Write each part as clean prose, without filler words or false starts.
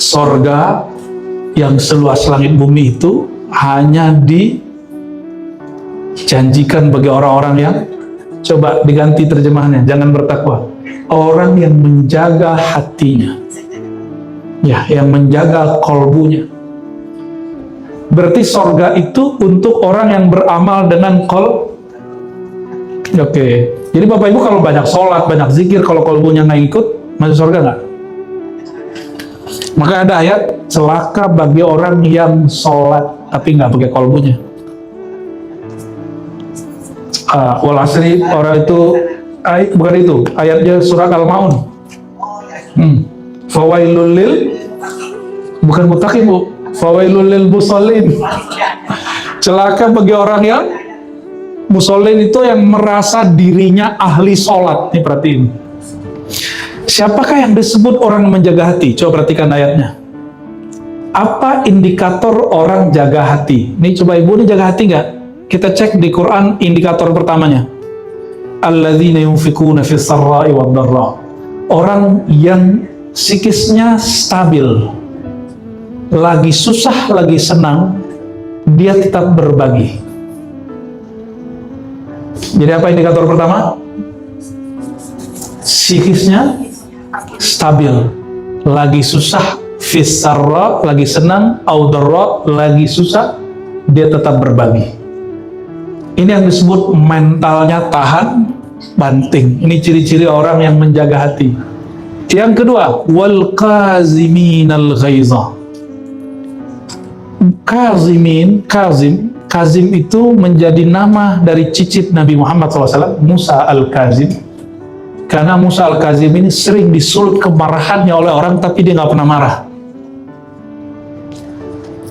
Sorga yang seluas langit bumi itu hanya dijanjikan bagi orang-orang yang, coba diganti terjemahannya, jangan bertakwa, orang yang menjaga hatinya, ya, yang menjaga kolbunya. Berarti sorga itu untuk orang yang beramal dengan Oke. Jadi Bapak Ibu kalau banyak sholat, banyak zikir, kalau kolbunya nggak ikut, masuk sorga nggak? Maka ada ayat, celaka bagi orang yang sholat tapi nggak pakai kolbunya. Wal asri, orang itu, bukan itu, ayatnya surat Al-Maun. Fawailul lil, bukan muttaqin Bu, fawailul lil musallin. Celaka bagi orang yang musallin, itu yang merasa dirinya ahli sholat. Nih perhatiin, siapakah yang disebut orang menjaga hati? Coba perhatikan ayatnya. Apa indikator orang jaga hati? Nih coba Ibu, ini jaga hati nggak? Kita cek di Quran indikator pertamanya. Alladzina yunfikuna fis sarra'i wad dharra. Orang yang psikisnya stabil, lagi susah, lagi senang, dia tetap berbagi. Jadi apa indikator pertama? Psikisnya stabil, lagi susah, fis sarra, lagi senang, au dharra, lagi susah, dia tetap berbagi. Ini yang disebut mentalnya tahan banting. Ini ciri-ciri orang yang menjaga hati. Yang kedua, wal kaziminal ghaiza. Kazim itu menjadi nama dari cicit Nabi Muhammad SAW, Musa Al-Kazim. Karena Musa Al-Kazim ini sering disulut kemarahannya oleh orang, tapi dia nggak pernah marah.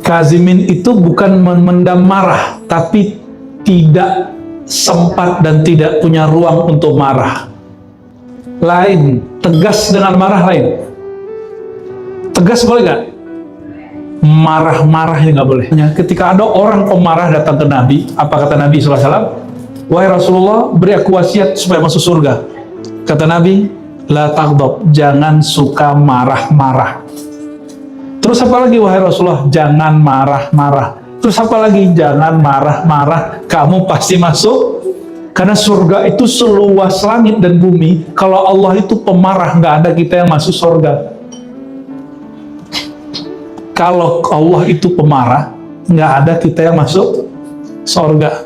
Kazimin itu bukan memendam marah, tapi tidak sempat dan tidak punya ruang untuk marah. Lain, tegas dengan marah lain. Tegas boleh nggak? Marah-marah ini nggak boleh. Ketika ada orang pemarah datang ke Nabi, apa kata Nabi SAW? Wahai Rasulullah, beri aku wasiat supaya masuk surga. Kata Nabi, la taghdab, jangan suka marah-marah. Terus apa lagi wahai Rasulullah? Jangan marah-marah. Terus apa lagi? Jangan marah-marah, kamu pasti masuk. Karena surga itu seluas langit dan bumi. Kalau Allah itu pemarah, nggak ada kita yang masuk surga. Kalau Allah itu pemarah, nggak ada kita yang masuk surga.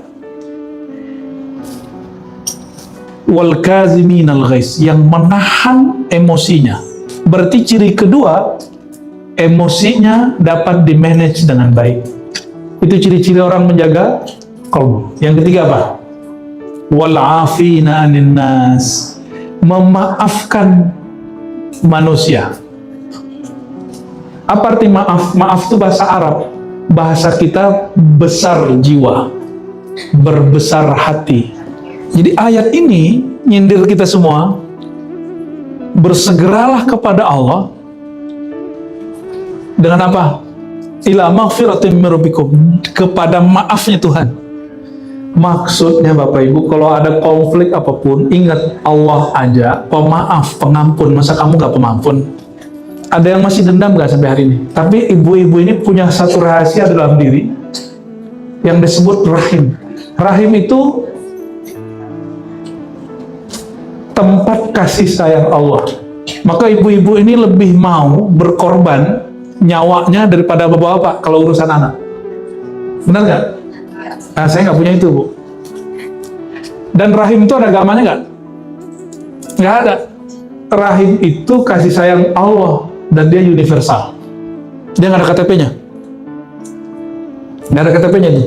Wal kaziminal ghaiz, yang menahan emosinya. Berarti ciri kedua, emosinya dapat dimanage dengan baik. Itu ciri-ciri orang menjaga qalbu. Yang ketiga apa? Wal afina 'anil nas, memaafkan manusia. Apa arti maaf? Maaf itu bahasa Arab. Bahasa kita besar jiwa, berbesar hati. Jadi ayat ini nyindir kita semua, bersegeralah kepada Allah dengan apa? Ila maghfiratin min rabbikum, kepada maafnya Tuhan. Maksudnya Bapak Ibu, kalau ada konflik apapun, ingat Allah aja pemaaf, pengampun. Masa kamu gak pemampun? Ada yang masih dendam gak sampai hari ini? Tapi ibu-ibu ini punya satu rahasia dalam diri yang disebut rahim. Rahim itu tempat kasih sayang Allah. Maka ibu-ibu ini lebih mau berkorban nyawanya daripada bapak-bapak kalau urusan anak. Benar nggak? Nah, saya nggak punya itu, Bu. Dan rahim itu ada agamanya nggak? Nggak ada. Rahim itu kasih sayang Allah dan dia universal. Dia nggak ada KTP-nya. Nggak ada KTP-nya nih.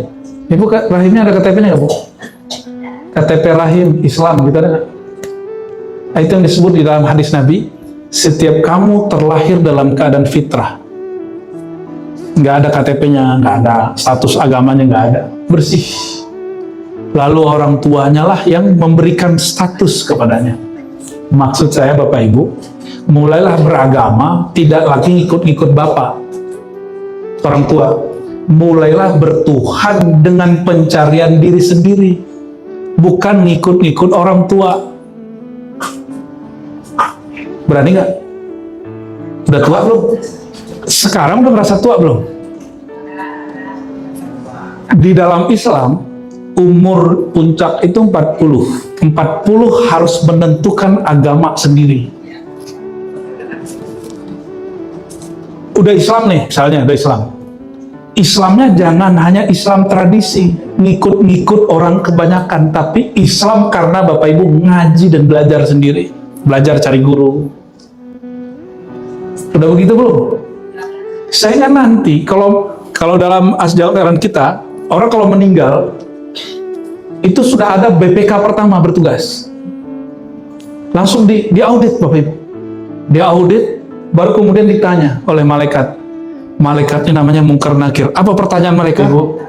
Ibu, rahimnya ada KTP-nya nggak, Bu? KTP rahim Islam, gitu ada nggak? Nah, itu yang disebut di dalam hadis Nabi, setiap kamu terlahir dalam keadaan fitrah. Nggak ada KTP-nya, nggak ada status agamanya, nggak ada, bersih. Lalu orang tuanya lah yang memberikan status kepadanya. Maksud saya Bapak Ibu, mulailah beragama, tidak lagi ikut-ikut bapak, orang tua. Mulailah bertuhan dengan pencarian diri sendiri, bukan ngikut-ngikut orang tua. Berani nggak? Udah tua belum? Sekarang udah merasa tua belum? Di dalam Islam, umur puncak itu 40. 40 harus menentukan agama sendiri. Udah Islam nih, misalnya udah Islam. Islamnya jangan hanya Islam tradisi, ngikut-ngikut orang kebanyakan, tapi Islam karena Bapak Ibu ngaji dan belajar sendiri, belajar cari guru. Udah begitu belum? Saya nanti kalau dalam ajaran kita, orang kalau meninggal itu sudah ada BPK pertama bertugas, langsung diaudit Bapak Ibu, diaudit, baru kemudian ditanya oleh malaikat. Malaikatnya namanya Munkar Nakir. Apa pertanyaan mereka? Ibu,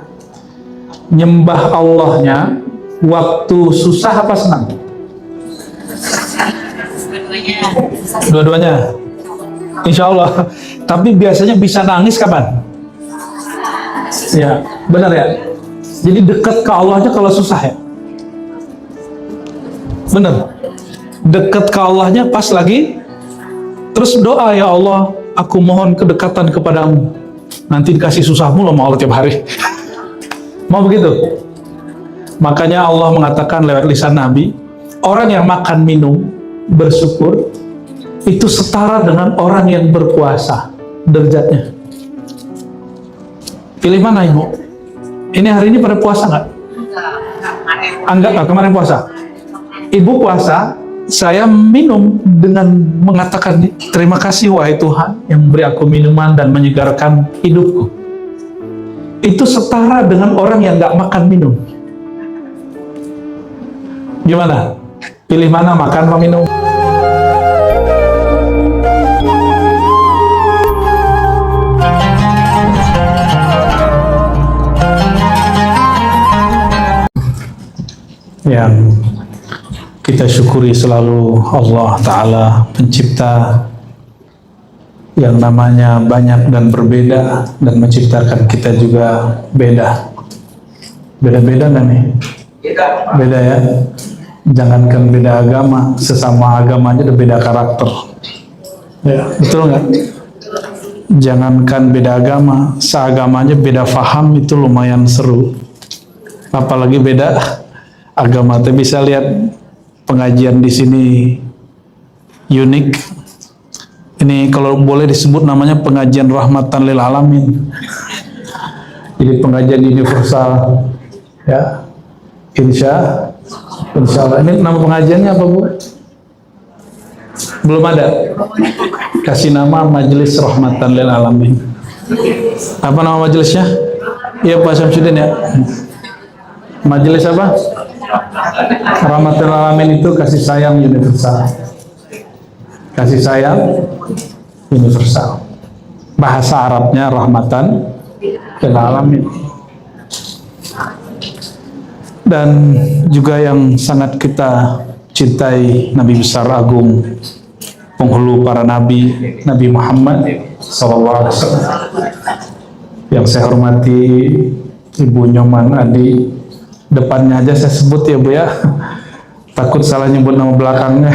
nyembah Allahnya waktu susah apa senang? Dua-duanya. Insya Allah. Tapi biasanya bisa nangis kapan? Ya, benar ya. Jadi dekat ke Allah aja kalau susah ya. Benar. Dekat ke Allahnya pas lagi. Terus doa, ya Allah, aku mohon kedekatan kepadamu. Nanti dikasih susah mulu sama Allah tiap hari. Mau begitu? Makanya Allah mengatakan lewat lisan Nabi, orang yang makan minum bersyukur itu setara dengan orang yang berpuasa derajatnya. Pilih mana Ibu? Ini hari ini pada puasa nggak? Enggak, kemarin puasa. Ibu puasa, saya minum dengan mengatakan terima kasih wahai Tuhan yang beri aku minuman dan menyegarkan hidupku. Itu setara dengan orang yang nggak makan minum. Gimana? Pilih mana, makan atau minum? Yang kita syukuri selalu Allah Ta'ala pencipta yang namanya banyak dan berbeda, dan menciptakan kita juga beda. Beda-beda kan nih? Beda ya. Jangankan beda agama, sesama agama aja udah beda karakter. Ya, betul nggak? Jangankan beda agama, seagama aja beda faham itu lumayan seru. Apalagi beda agama. Tapi bisa lihat pengajian di sini unik. Ini kalau boleh disebut namanya pengajian rahmatan lil alamin. Jadi pengajian universal, ya. Insya Allah. Ini nama pengajiannya apa Bu? Belum ada. Kasih nama Majelis Rahmatan lil Alamin. Apa nama majelisnya? Iya Pak Syamsuddin ya. Majelis apa? Rahmatan lil Alamin itu kasih sayang universal. Kasih sayang universal. Bahasa Arabnya rahmatan lil alamin. Dan juga yang sangat kita cintai, Nabi besar agung, penghulu para nabi, Nabi Muhammad SAW. Yang saya hormati Ibu Nyoman Adi, depannya aja saya sebut ya Bu ya, takut salah nyebut nama belakangnya.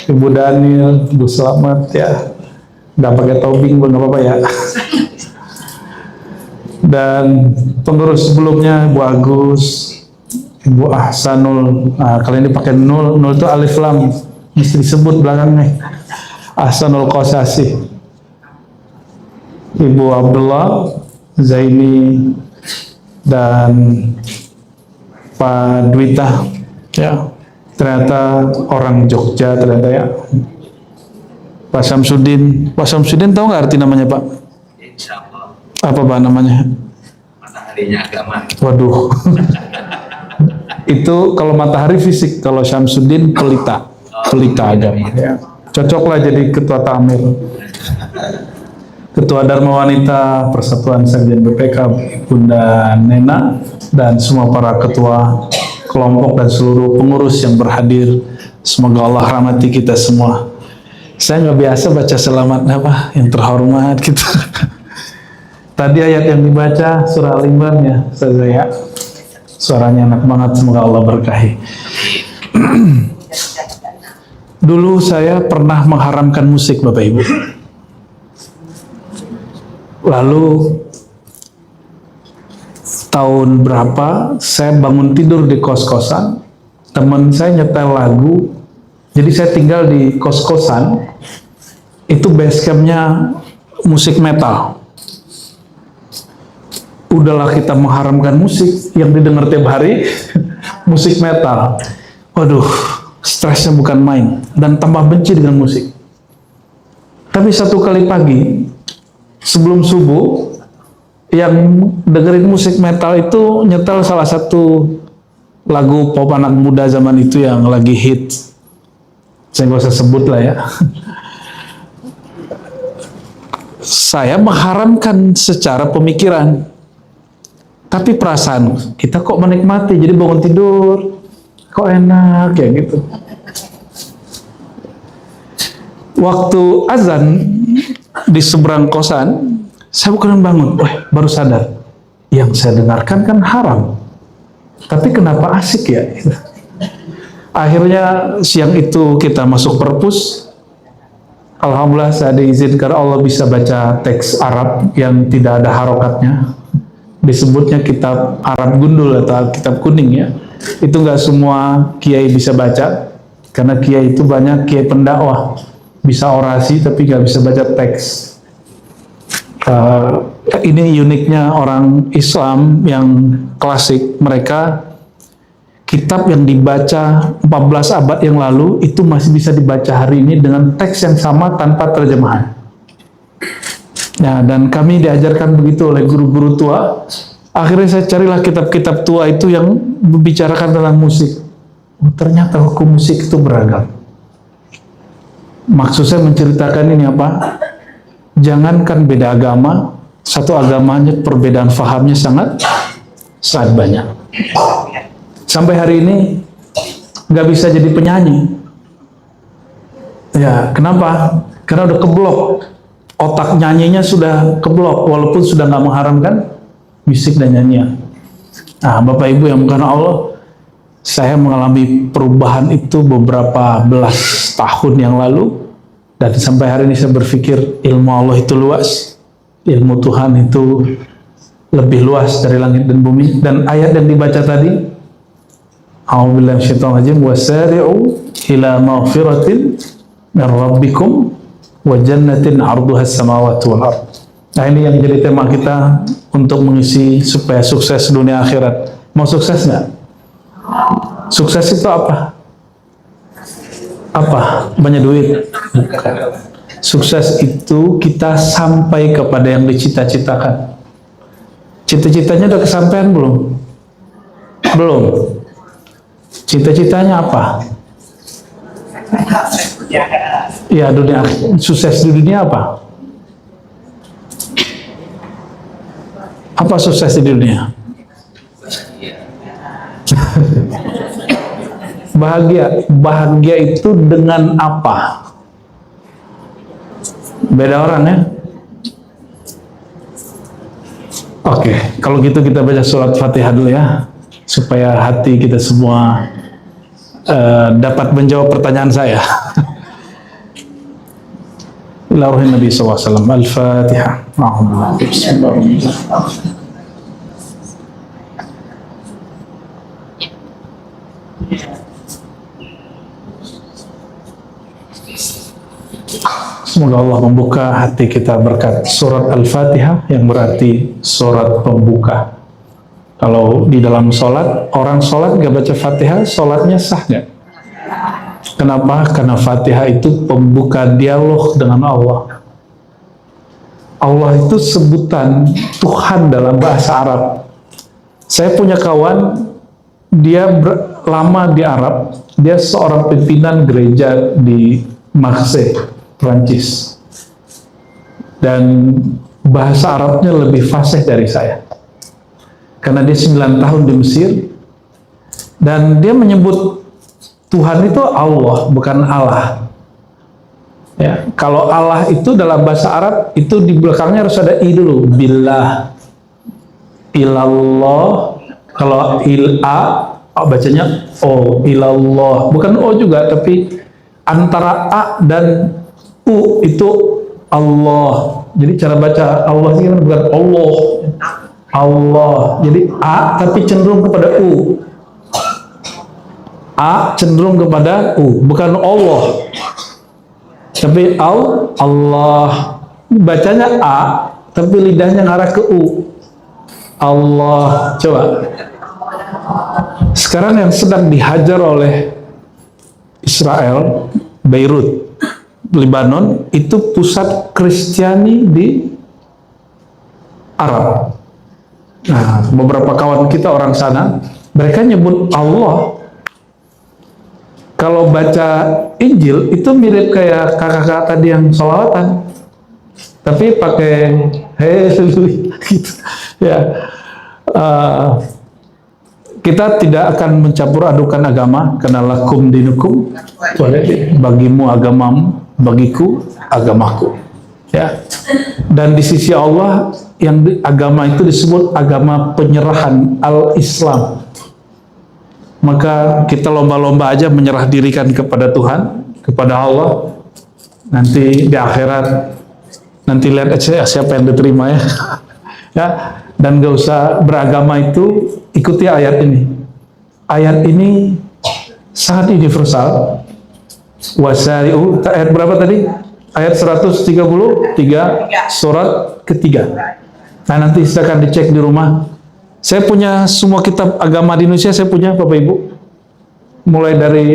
Ibu Daniel, Ibu Selamat ya, nggak pakai tobing Bu, nggak apa-apa ya. Dan pengurus sebelumnya Ibu Agus, Ibu Ahsanul, nah, kali ini pakai nul itu alif lam, mesti disebut belakangnya. Ahsanul Qasasi, Ibu Abdullah Zaini, dan Pak Dwita ya. Ternyata orang Jogja ternyata ya. Pak Syamsuddin. Pak Syamsuddin tahu nggak arti namanya Pak? Insya Allah. Apa Pak namanya? Mataharinya agama. Waduh. Itu kalau matahari fisik, kalau Syamsuddin pelita. Pelita agama ya. Cocoklah jadi ketua Tamir. Ketua Dharma Wanita Persatuan Sekjen BPK Bunda Nena, dan semua para ketua kelompok dan seluruh pengurus yang berhadir, semoga Allah rahmati kita semua. Saya nggak biasa baca selamat apa yang terhormat gitu. Tadi ayat yang dibaca surah Al-Imran ya, saya suaranya enak banget, semoga Allah berkahi. Dulu saya pernah mengharamkan musik Bapak Ibu. Lalu tahun berapa saya bangun tidur di kos-kosan, teman saya nyetel lagu, jadi saya tinggal di kos-kosan, itu base campnya musik metal. Udahlah kita mengharamkan musik yang didengar tiap hari, musik metal. Waduh, stresnya bukan main, dan tambah benci dengan musik. Tapi satu kali pagi, sebelum subuh, yang dengerin musik metal itu nyetel salah satu lagu pop anak muda zaman itu yang lagi hit. Saya nggak usah sebut lah ya. Saya mengharamkan secara pemikiran. Tapi perasaan kita kok menikmati, jadi bangun tidur, kok enak ya gitu. Waktu azan di seberang kosan, saya bukan bangun, baru sadar, yang saya dengarkan kan haram. Tapi kenapa asik ya? Akhirnya siang itu kita masuk perpus. Alhamdulillah saya diizinkan Allah bisa baca teks Arab yang tidak ada harokatnya. Disebutnya kitab Arab Gundul atau kitab kuning ya. Itu nggak semua kiai bisa baca, karena kiai itu banyak kiai pendakwah, bisa orasi tapi nggak bisa baca teks. Ini uniknya orang Islam yang klasik, mereka kitab yang dibaca 14 abad yang lalu itu masih bisa dibaca hari ini dengan teks yang sama tanpa terjemahan. Nah, dan kami diajarkan begitu oleh guru-guru tua. Akhirnya saya carilah kitab-kitab tua itu yang membicarakan tentang musik. Ternyata hukum musik itu beragam. Maksud saya menceritakan ini apa? Jangankan beda agama, satu agamanya perbedaan fahamnya sangat banyak. Sampai hari ini nggak bisa jadi penyanyi. Ya, kenapa? Karena udah keblok. Otak nyanyinya sudah keblok, walaupun sudah nggak mengharamkan musik dan nyanyian. Nah, Bapak Ibu yang bukan Allah, saya mengalami perubahan itu beberapa belas tahun yang lalu, dan sampai hari ini saya berpikir ilmu Allah itu luas, ilmu Tuhan itu lebih luas dari langit dan bumi. Dan ayat yang dibaca tadi, a'udzubillahi minasyaitonir rajim, wasari'u ila maghfiratin min rabbikum wa jannatin 'arduhas samawati wal ard. Nah, ini yang jadi tema kita untuk mengisi supaya sukses dunia akhirat. Mau sukses nggak? Sukses itu apa? Apa? Banyak duit? Bukan. Sukses itu kita sampai kepada yang dicita-citakan. Cita-citanya udah kesampaian belum? Belum. Cita-citanya apa? Ya, dunia, sukses di dunia apa? Apa sukses di dunia? Bahagia. Bahagia itu dengan apa? Beda orang ya. Oke, kalau gitu kita baca surat Fatihah dulu ya, supaya hati kita semua dapat menjawab pertanyaan saya. Ila ruhin Nabi SAW. Al-Fatihah. Semoga Allah membuka hati kita berkat surat Al-Fatihah yang berarti surat pembuka. Kalau di dalam sholat, orang sholat gak baca Fatihah, sholatnya sah gak? Kenapa? Karena Fatihah itu pembuka dialog dengan Allah. Allah itu sebutan Tuhan dalam bahasa Arab. Saya punya kawan, dia lama di Arab, dia seorang pimpinan gereja di Marseille, Prancis. Dan bahasa Arabnya lebih fasih dari saya. Karena dia 9 tahun di Mesir, dan dia menyebut Tuhan itu Allah, bukan Allah. Ya, kalau Allah itu dalam bahasa Arab itu di belakangnya harus ada i dulu, billah, ilallah. Kalau bacanya o, ilallah, bukan o juga, tapi antara a dan u itu Allah. Jadi cara baca Allah ini kan bukan Allah. Allah. Jadi A tapi cenderung kepada U. A cenderung kepada U, bukan Allah. Tapi Allah. Bacanya A tapi lidahnya ngarah ke U. Allah. Coba. Sekarang yang sedang dihajar oleh Israel, Beirut, Lebanon, itu pusat Kristiani di Arab. Nah, beberapa kawan kita orang sana, mereka nyebut Allah. Kalau baca Injil itu mirip kayak kakak-kakak tadi yang sholawatan, tapi pakai haleluya gitu. Ya, kita tidak akan mencampur adukan agama, karena lakum dinukum, bagimu agamamu, bagiku agamaku. Ya, dan di sisi Allah yang agama itu disebut agama penyerahan al-Islam. Maka kita lomba-lomba aja menyerah dirikan kepada Tuhan, kepada Allah. Nanti di akhirat, nanti lihat aja siapa yang diterima ya. Ya, dan gak usah beragama itu, ikuti ayat ini. Ayat ini sangat universal. Wasari'u, ayat berapa tadi? Ayat 133 surat ketiga. Nah, nanti silakan dicek di rumah. Saya punya semua kitab agama di Indonesia, saya punya Bapak Ibu. Mulai dari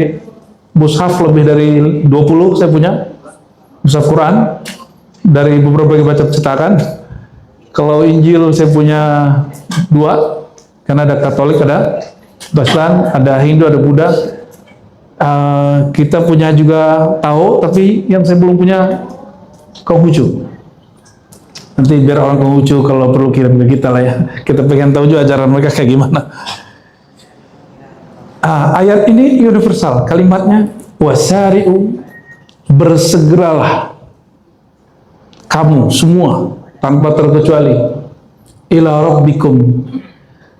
mushaf lebih dari 20 saya punya. Mushaf Quran dari beberapa baca cetakan. Kalau Injil saya punya 2, karena ada Katolik, ada Protestan, ada Hindu, ada Buddha. Kita punya juga Tao, tapi yang saya belum punya Konghucu. Nanti biar orang Konghucu kalau perlu kirim ke kita lah ya. Kita pengen tahu juga ajaran mereka kayak gimana. Ayat ini universal, kalimatnya wasari'u, bersegeralah kamu semua tanpa terkecuali ila rabbikum,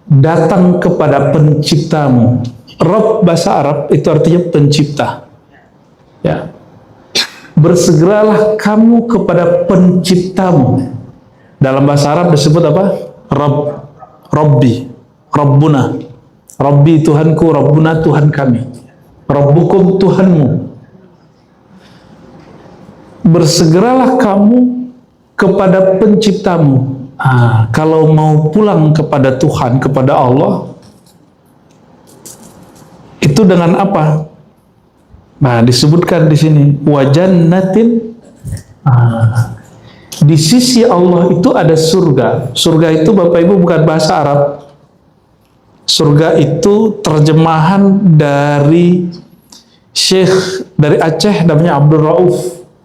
datang kepada penciptamu. Rabb bahasa Arab itu artinya pencipta. Ya. Bersegeralah kamu kepada penciptamu. Dalam bahasa Arab disebut apa? Rabb, Rabbi, Rabbuna. Rabbi Tuhanku, Rabbuna Tuhan kami. Rabbukum Tuhanmu. Bersegeralah kamu kepada penciptamu. Kalau mau pulang kepada Tuhan, kepada Allah, itu dengan apa? Nah, disebutkan di sini wajannatin. Di sisi Allah itu ada surga. Surga itu Bapak Ibu bukan bahasa Arab. Surga itu terjemahan dari Syekh dari Aceh, namanya Abdul Rauf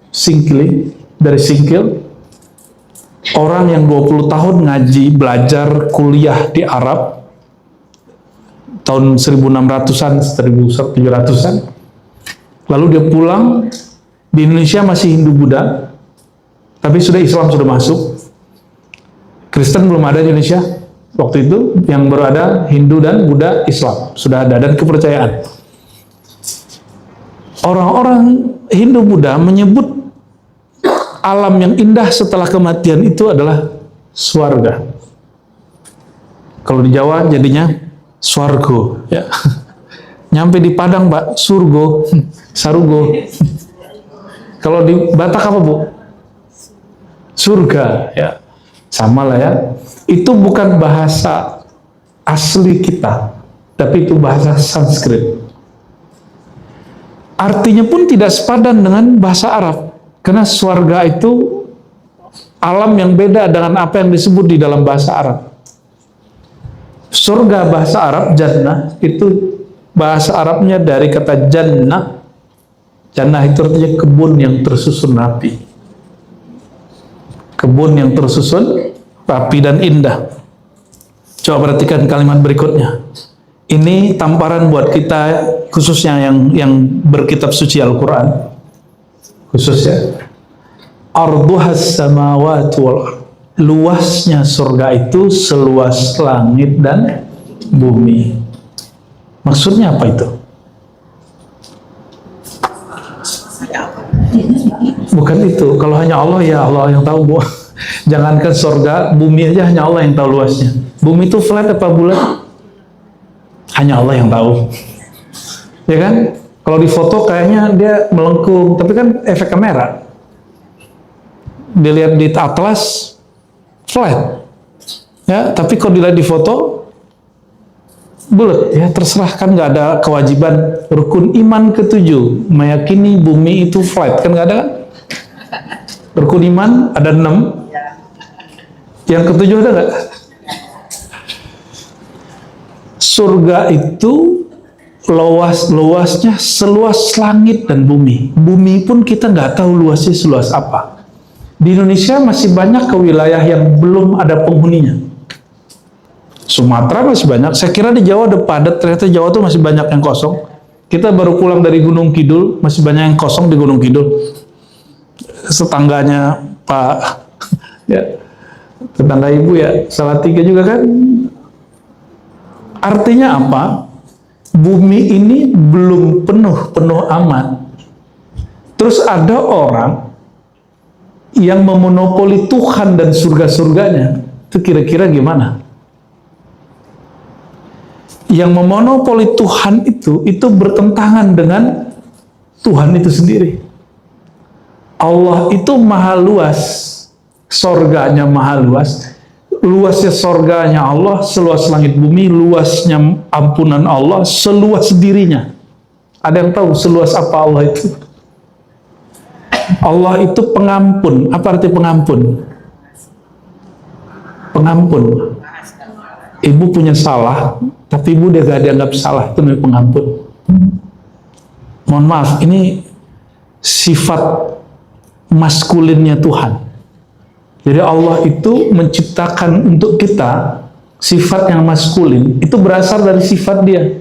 Singkili, dari Singkil. Orang yang 20 tahun ngaji, belajar, kuliah di Arab tahun 1600-an, 1700-an. Lalu dia pulang, di Indonesia masih Hindu Buddha, tapi sudah Islam sudah masuk. Kristen belum ada di Indonesia waktu itu, yang baru ada Hindu dan Buddha, Islam sudah ada, dan kepercayaan. Orang-orang Hindu Buddha menyebut alam yang indah setelah kematian itu adalah swarga. Kalau di Jawa jadinya swargo, ya. Nyampe di Padang, Pak, surgo, sarugo. Kalau di Batak apa, Bu? Surga, ya. Sama lah ya. Itu bukan bahasa asli kita, tapi itu bahasa Sanskrit. Artinya pun tidak sepadan dengan bahasa Arab. Karena swarga itu alam yang beda dengan apa yang disebut di dalam bahasa Arab. Surga bahasa Arab, jannah, itu bahasa Arabnya dari kata jannah. Jannah itu artinya kebun yang tersusun rapi. Kebun yang tersusun rapi dan indah. Coba perhatikan kalimat berikutnya. Ini tamparan buat kita, khususnya yang berkitab suci Al-Quran. Khususnya arduhas samawati wal ardh, luasnya surga itu seluas langit dan bumi. Maksudnya apa itu? Bukan itu. Kalau hanya Allah, ya Allah yang tahu, Bu. Jangankan surga, bumi aja hanya Allah yang tahu luasnya. Bumi itu flat apa bulat? Hanya Allah yang tahu. Ya kan? Kalau di foto kayaknya dia melengkung, tapi kan efek kamera. Dilihat di atlas flat. Ya, tapi kalau dilihat di foto bulat, ya terserah, kan nggak ada kewajiban. Rukun iman ke-7 meyakini bumi itu flat, kan nggak ada kan? Rukun iman ada 6. Yang ke-7 ada nggak? Surga itu luasnya seluas langit dan bumi. Bumi pun kita nggak tahu luasnya seluas apa. Di Indonesia masih banyak ke wilayah yang belum ada penghuninya. Sumatera masih banyak. Saya kira di Jawa ada padat, ternyata Jawa tuh masih banyak yang kosong. Kita baru pulang dari Gunung Kidul, masih banyak yang kosong di Gunung Kidul. Setangganya Pak, ya, tetangga Ibu ya, Salatiga juga kan. Artinya apa? Bumi ini belum penuh amat. Terus ada orang yang memonopoli Tuhan dan surga-surganya. Itu kira-kira gimana? Yang memonopoli Tuhan itu bertentangan dengan Tuhan itu sendiri. Allah itu maha luas, surganya maha luas. Luasnya surganya Allah seluas langit bumi, luasnya ampunan Allah seluas dirinya. Ada yang tahu seluas apa Allah itu? Allah itu pengampun. Apa arti pengampun? Pengampun. Ibu punya salah, tapi ibu dia gak dianggap salah, itu namanya pengampun. Mohon maaf, ini sifat maskulinnya Tuhan. Jadi Allah itu menciptakan untuk kita sifat yang maskulin, itu berasal dari sifat dia.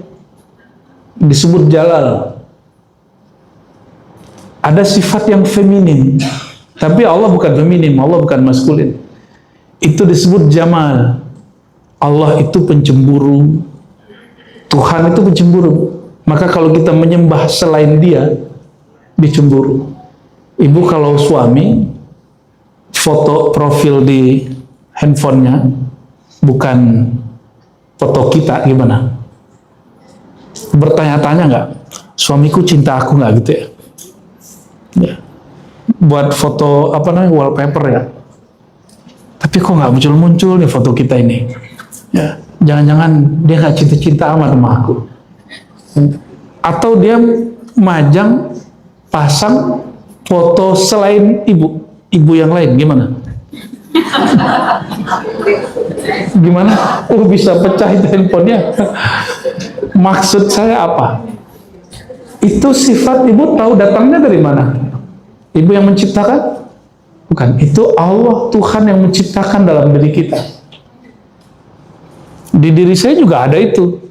Disebut jalal. Ada sifat yang feminin, tapi Allah bukan feminin, Allah bukan maskulin. Itu disebut jamal. Allah itu pencemburu. Tuhan itu pencemburu. Maka kalau kita menyembah selain dia, dicemburu. Ibu kalau suami foto profil di handphonenya bukan foto kita, gimana? Bertanya-tanya nggak? Suamiku cinta aku nggak gitu ya? Ya. Buat foto apa namanya, wallpaper ya. Tapi kok nggak muncul-muncul nih foto kita ini? Ya, jangan-jangan dia nggak cinta-cinta amat sama aku. Atau dia majang pasang foto selain ibu yang lain, gimana? Gimana? Oh, bisa pecah itu handphonenya. Maksud saya apa? Itu sifat ibu tahu datangnya dari mana? Ibu yang menciptakan? Bukan, itu Allah, Tuhan yang menciptakan dalam diri kita. Di diri saya juga ada itu.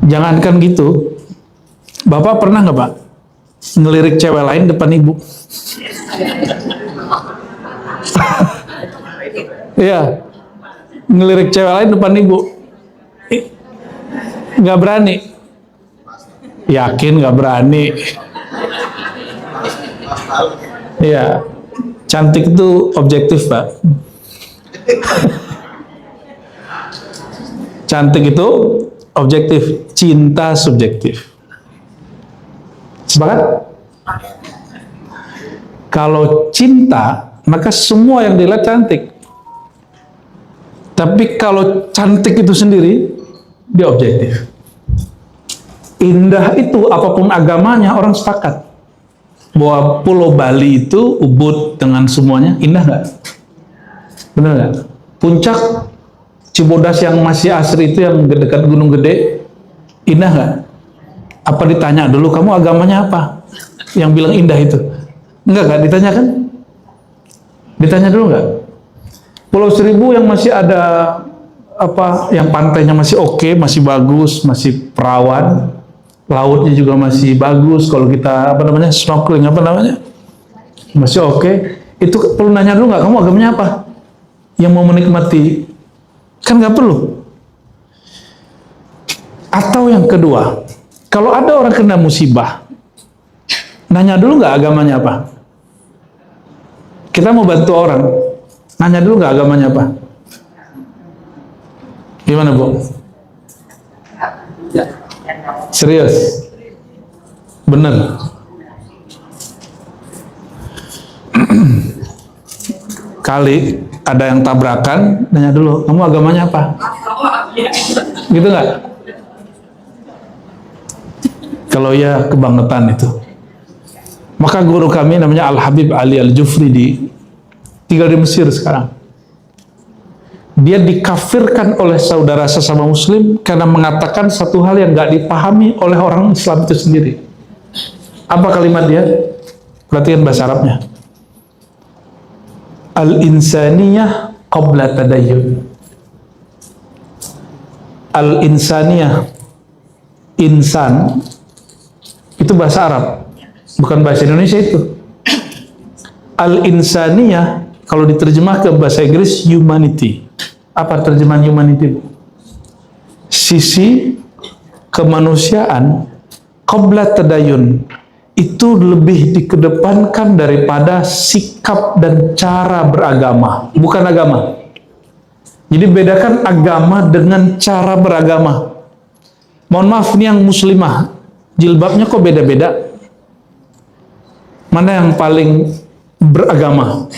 Jangankan gitu, Bapak pernah nggak Pak ngelirik cewek lain depan ibu? Iya, ngelirik cewek lain depan ibu. Nggak berani. Yakin nggak berani. Iya, cantik itu objektif Pak. Cantik itu objektif, cinta subjektif. Sepakat? Kalau cinta, maka semua yang dilihat cantik. Tapi kalau cantik itu sendiri, dia objektif. Indah itu apapun agamanya, orang sepakat bahwa Pulau Bali itu, Ubud dengan semuanya indah nggak? Benar nggak? Puncak Cibodas yang masih asri itu, yang dekat Gunung Gede, indah nggak? Apa ditanya dulu, kamu agamanya apa? Yang bilang indah itu. Enggak ditanya kan? Ditanya dulu nggak? Pulau Seribu yang masih ada apa, yang pantainya masih oke, masih bagus, masih perawan, lautnya juga masih bagus. Kalau kita apa namanya, snorkeling apa namanya, masih oke. Itu perlu nanya dulu nggak, kamu agamanya apa? Yang mau menikmati, kan nggak perlu. Atau yang kedua, kalau ada orang kena musibah, nanya dulu nggak agamanya apa? Kita mau bantu orang, nanya dulu nggak agamanya apa? Gimana Bu? Serius? Bener? Kali ada yang tabrakan, nanya dulu, kamu agamanya apa? Gitu nggak? Kalau ya kebangetan itu. Maka guru kami namanya Al-Habib Ali Al-Jufri tinggal di Mesir sekarang. Dia dikafirkan oleh saudara sesama muslim karena mengatakan satu hal yang nggak dipahami oleh orang Islam itu sendiri. Apa kalimat dia? Perhatikan bahasa Arabnya. Al-insaniyah qabla tadayyun. Al-insaniyah, insan, itu bahasa Arab, bukan bahasa Indonesia itu. Al-insaniyah kalau diterjemah ke bahasa Inggris humanity. Apa terjemahan humanity, Bu? Sisi kemanusiaan qabla tadayyun itu lebih dikedepankan daripada sikap dan cara beragama, bukan agama. Jadi bedakan agama dengan cara beragama. Mohon maaf, ini yang muslimah, jilbabnya kok beda-beda? Mana yang paling beragama?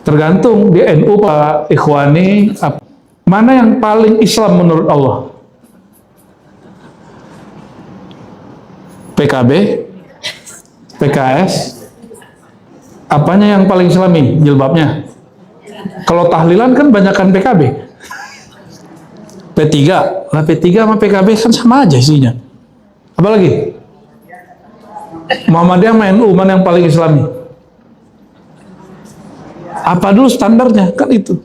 Tergantung di NU Pak Ikhwani, mana yang paling Islam menurut Allah? PKB, PKS, apanya yang paling Islami? Jilbabnya. Kalau tahlilan kan banyakan PKB. P3, nah P3 sama PKB kan sama aja isinya. Apalagi? Muhammadiyah sama NU, mana yang paling Islami? Apa dulu standarnya? Kan itu.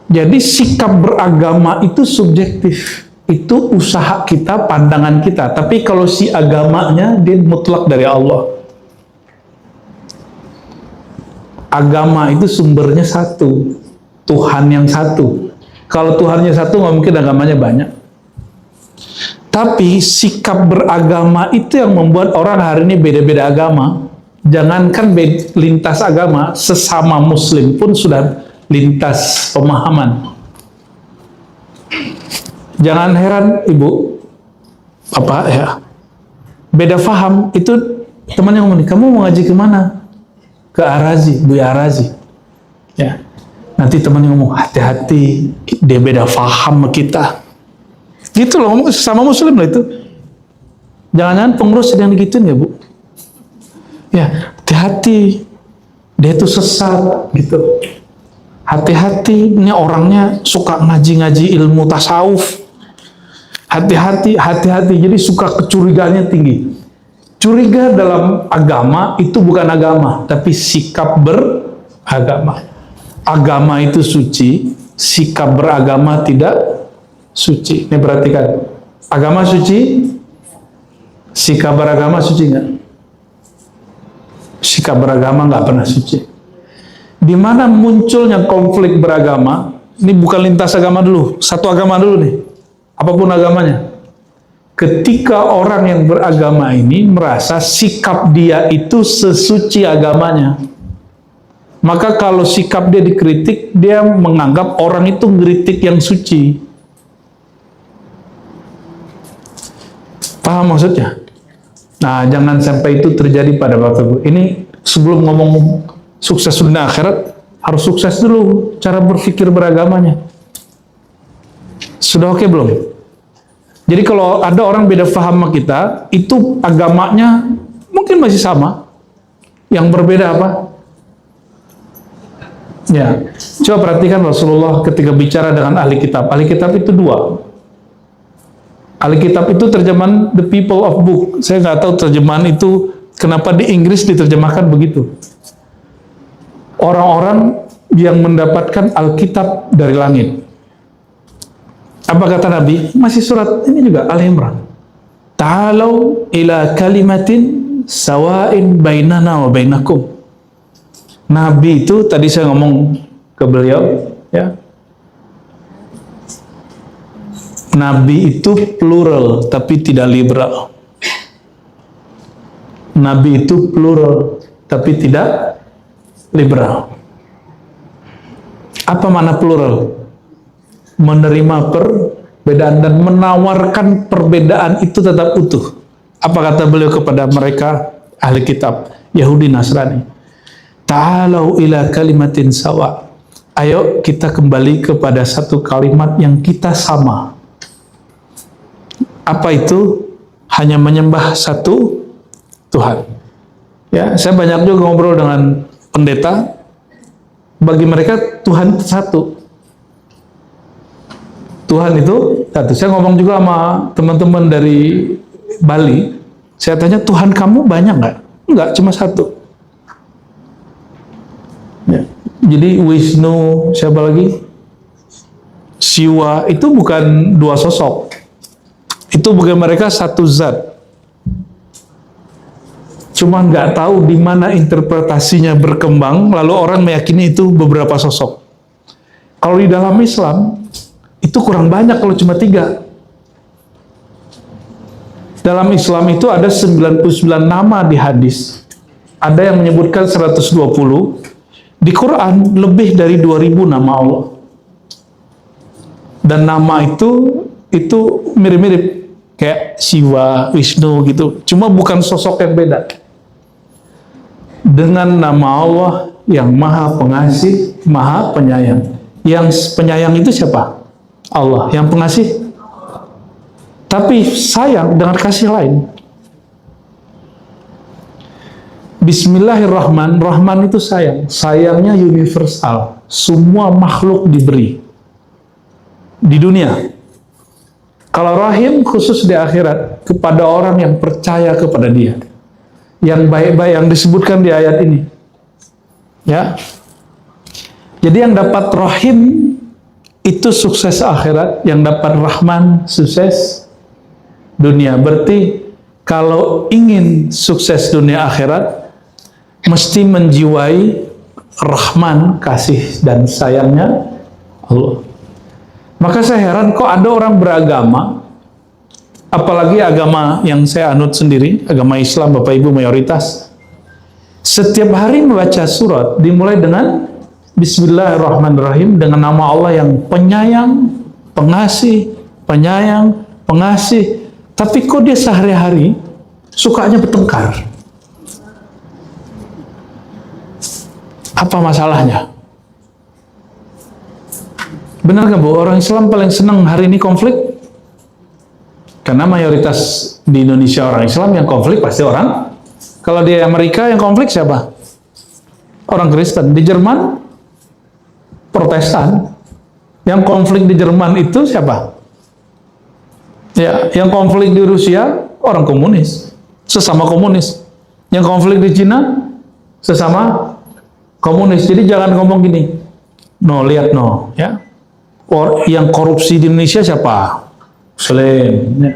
Jadi sikap beragama itu subjektif. Itu usaha kita, pandangan kita. Tapi kalau si agamanya, dia mutlak dari Allah. Agama itu sumbernya satu. Tuhan yang satu. Kalau Tuhannya satu, nggak mungkin agamanya banyak. Tapi sikap beragama itu yang membuat orang hari ini beda-beda agama. Jangankan lintas agama, sesama muslim pun sudah lintas pemahaman. Jangan heran Ibu, Bapak ya, beda faham. Itu temannya ngomong, kamu mau ngaji kemana? Ke Arazi, Buya Arazi. Ya, nanti temannya ngomong, hati-hati, dia beda faham sama kita. Gitu loh, ngomong sama muslim lah itu. Jangan-jangan pengurus sedang digituin ya Bu? Ya, hati-hati, dia itu sesat gitu. Hati-hati, ini orangnya suka ngaji-ngaji ilmu tasawuf. Hati-hati, hati-hati. Jadi suka kecurigaannya tinggi. Curiga dalam agama itu bukan agama, tapi sikap beragama. Agama itu suci, sikap beragama tidak suci. Ini perhatikan. Agama suci, sikap beragama suci nggak? Sikap beragama nggak pernah suci. Di mana munculnya konflik beragama? Ini bukan lintas agama dulu, satu agama dulu nih. Apapun agamanya. Ketika orang yang beragama ini merasa sikap dia itu sesuci agamanya. Maka kalau sikap dia dikritik, dia menganggap orang itu ngeritik yang suci. Paham maksudnya? Nah, jangan sampai itu terjadi pada Bapak Ibu. Ini sebelum ngomong sukses dunia akhirat, harus sukses dulu cara berpikir beragamanya. Sudah oke belum? Jadi kalau ada orang beda paham sama kita, itu agamanya mungkin masih sama. Yang berbeda apa? Ya, coba perhatikan Rasulullah ketika bicara dengan ahli kitab. Ahli kitab itu dua. Ahli kitab itu terjemahan the people of book. Saya nggak tahu terjemahan itu kenapa di Inggris diterjemahkan begitu. Orang-orang yang mendapatkan Alkitab dari langit. Apa kata Nabi? Masih surat ini juga Al-Imran. Ta'alau ila kalimatin sawa'in bainana wa bainakum. Nabi itu tadi saya ngomong ke beliau, ya. Nabi itu plural tapi tidak liberal. Nabi itu plural tapi tidak liberal. Apa makna plural? Menerima perbedaan dan menawarkan perbedaan itu tetap utuh. Apa kata beliau kepada mereka ahli kitab Yahudi Nasrani? Ta'alau ila kalimatin sawa. Ayo kita kembali kepada satu kalimat yang kita sama. Apa itu? Hanya menyembah satu Tuhan. Ya, saya banyak juga ngobrol dengan pendeta. Bagi mereka Tuhan itu satu. Tuhan itu satu. Saya ngomong juga sama teman-teman dari Bali. Saya tanya, Tuhan kamu banyak nggak? Enggak, cuma satu. Ya. Jadi Wisnu, siapa lagi? Siwa, itu bukan dua sosok. Itu bagi mereka satu zat. Cuma nggak tahu di mana interpretasinya berkembang, lalu orang meyakini itu beberapa sosok. Kalau di dalam Islam, itu kurang banyak kalau cuma 3. Dalam Islam itu ada 99 nama di hadis. Ada yang menyebutkan 120. Di Quran lebih dari 2000 nama Allah. Dan nama itu mirip-mirip kayak Siwa, Wisnu gitu. Cuma bukan sosok yang beda. Dengan nama Allah yang Maha Pengasih, Maha Penyayang. Yang penyayang itu siapa? Allah. Yang pengasih? Tapi sayang dengan kasih lain. Bismillahirrahmanirrahim. Rahman itu sayang. Sayangnya universal. Semua makhluk diberi. Di dunia. Kalau rahim khusus di akhirat. Kepada orang yang percaya kepada dia. Yang baik-baik yang disebutkan di ayat ini. Ya. Jadi yang dapat rahim itu sukses akhirat, yang dapat rahman sukses dunia. Berarti kalau ingin sukses dunia akhirat mesti menjiwai rahman, kasih dan sayangnya Allah. Maka saya heran kok ada orang beragama, apalagi agama yang saya anut sendiri, agama Islam, Bapak Ibu mayoritas, setiap hari membaca surat dimulai dengan Bismillahirrahmanirrahim, dengan nama Allah yang penyayang, pengasih, penyayang, pengasih. Tapi kok dia sehari-hari sukanya bertengkar? Apa masalahnya? Benar nggak Bu? Orang Islam paling senang hari ini konflik? Karena mayoritas di Indonesia orang Islam yang konflik pasti orang. Kalau di Amerika yang konflik siapa? Orang Kristen. Di Jerman Protestan. Yang konflik di Jerman itu siapa? Ya, yang konflik di Rusia orang komunis, sesama komunis. Yang konflik di Cina sesama komunis. Jadi jangan ngomong gini. No, lihat no, ya. Yang korupsi di Indonesia siapa? Muslim. Ya.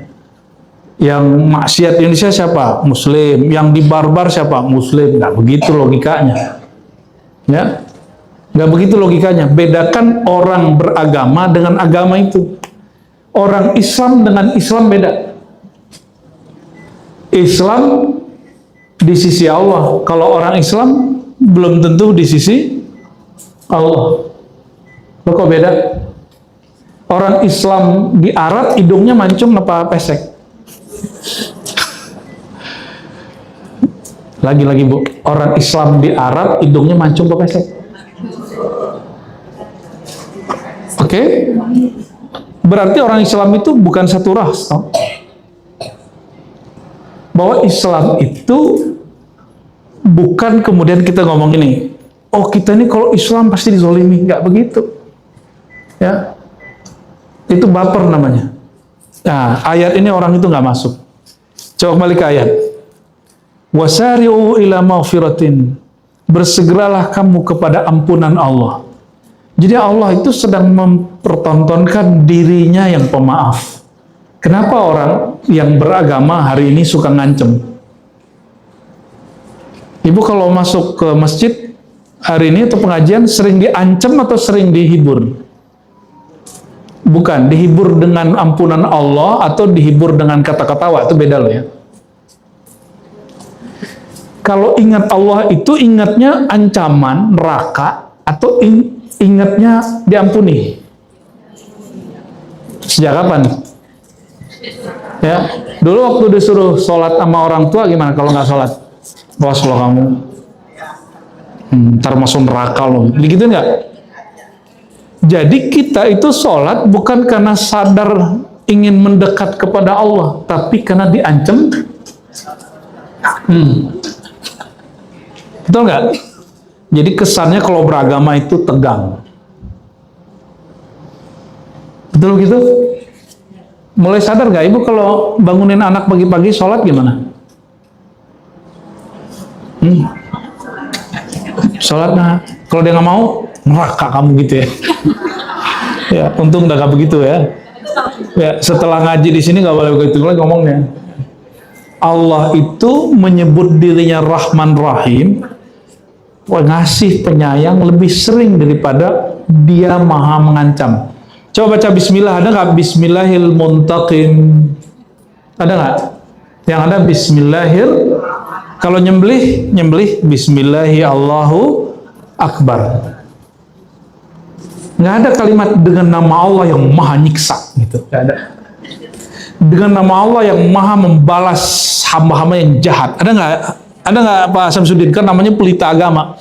Yang maksiat di Indonesia siapa? Muslim. Yang dibarbar siapa? Muslim. Nggak begitu logikanya. Ya. Nggak begitu logikanya. Bedakan orang beragama dengan agama itu. Orang Islam dengan Islam beda. Islam di sisi Allah. Kalau orang Islam belum tentu di sisi Allah. Loh kok beda? Orang Islam di Arab hidungnya mancung apa pesek? Lagi-lagi Bu, orang Islam di Arab hidungnya mancung apa pesek? Oke? Berarti orang Islam itu bukan satu ras, toh? Bahwa Islam itu bukan kemudian kita ngomong ini, oh kita ini kalau Islam pasti dizolimi, nggak begitu, ya? Itu baper namanya. Nah, ayat ini orang itu nggak masuk. Coba kembali ke ayat. Wasari'u ila maghfiratin. Bersegeralah kamu kepada ampunan Allah. Jadi Allah itu sedang mempertontonkan dirinya yang pemaaf. Kenapa orang yang beragama hari ini suka ngancem? Ibu kalau masuk ke masjid hari ini atau pengajian sering diancem atau sering dihibur? Bukan, dihibur dengan ampunan Allah atau dihibur dengan kata-kata, itu beda loh ya. Kalau ingat Allah itu ingatnya ancaman neraka atau ingatnya diampuni? Sejak kapan? Ya, dulu waktu disuruh sholat sama orang tua gimana kalau nggak sholat? Bos lo kamu, ntar masuk neraka lo, begitu nggak? Jadi kita itu sholat bukan karena sadar ingin mendekat kepada Allah, tapi karena diancam. Betul nggak? Jadi kesannya kalau beragama itu tegang. Betul gitu? Mulai sadar nggak ibu kalau bangunin anak pagi-pagi sholat gimana? Sholat nah, kalau dia nggak mau, neraka kamu gitu ya. Ya, untung udah nggak begitu ya. Ya, setelah ngaji di sini nggak boleh begitu lagi ngomongnya. Allah itu menyebut dirinya Rahman Rahim, pengasih penyayang lebih sering daripada dia maha mengancam. Coba baca bismillah, ada nggak bismillahil muntaqim? Ada nggak? Yang ada bismillahir, kalau nyembelih bismillahi Allahu Akbar. Nggak ada kalimat dengan nama Allah yang maha nyiksa gitu, nggak ada. Dengan nama Allah yang maha membalas hamba-hamba yang jahat. Ada nggak Pak Samsudin? Kan namanya pelita agama.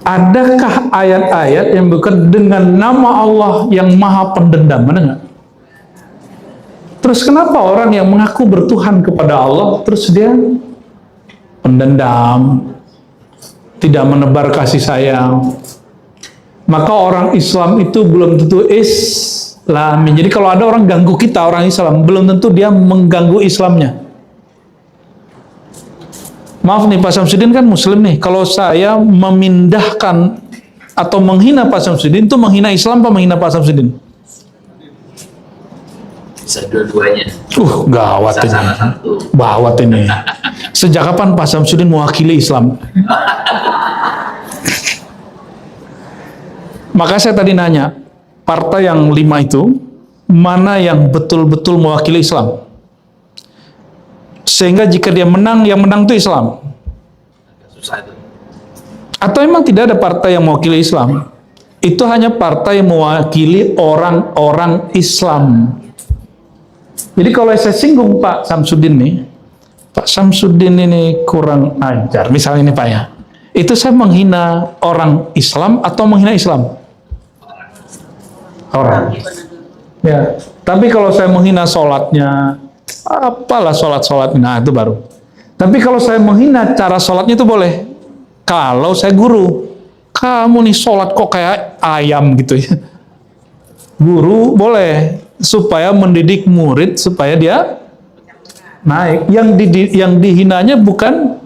Adakah ayat-ayat yang bukan dengan nama Allah yang maha pendendam? Ada nggak? Terus kenapa orang yang mengaku bertuhan kepada Allah terus dia pendendam, tidak menebar kasih sayang? Maka orang Islam itu belum tentu Islami. Jadi kalau ada orang ganggu kita, orang Islam, belum tentu dia mengganggu Islamnya. Maaf nih Pak Samsudin kan Muslim nih. Kalau saya memindahkan atau menghina Pak Samsudin, itu menghina Islam apa menghina Pak Samsudin? Sedua-duanya. Gawat ini. Bawat ini. Sejak kapan Pak Samsudin mewakili Islam? Maka saya tadi nanya, partai yang 5 itu, mana yang betul-betul mewakili Islam? Sehingga jika dia menang, yang menang itu Islam. Susah itu. Atau memang tidak ada partai yang mewakili Islam? Itu hanya partai yang mewakili orang-orang Islam. Jadi kalau saya singgung Pak Samsudin nih, Pak Samsudin ini kurang ajar, misalnya ini Pak ya, itu saya menghina orang Islam atau menghina Islam? Orang. Ya. Tapi kalau saya menghina sholatnya, apalah sholat, nah itu baru. Tapi kalau saya menghina cara sholatnya itu boleh. Kalau saya guru, kamu nih sholat kok kayak ayam gitu ya. Guru boleh, supaya mendidik murid supaya dia naik. Yang dihinanya bukan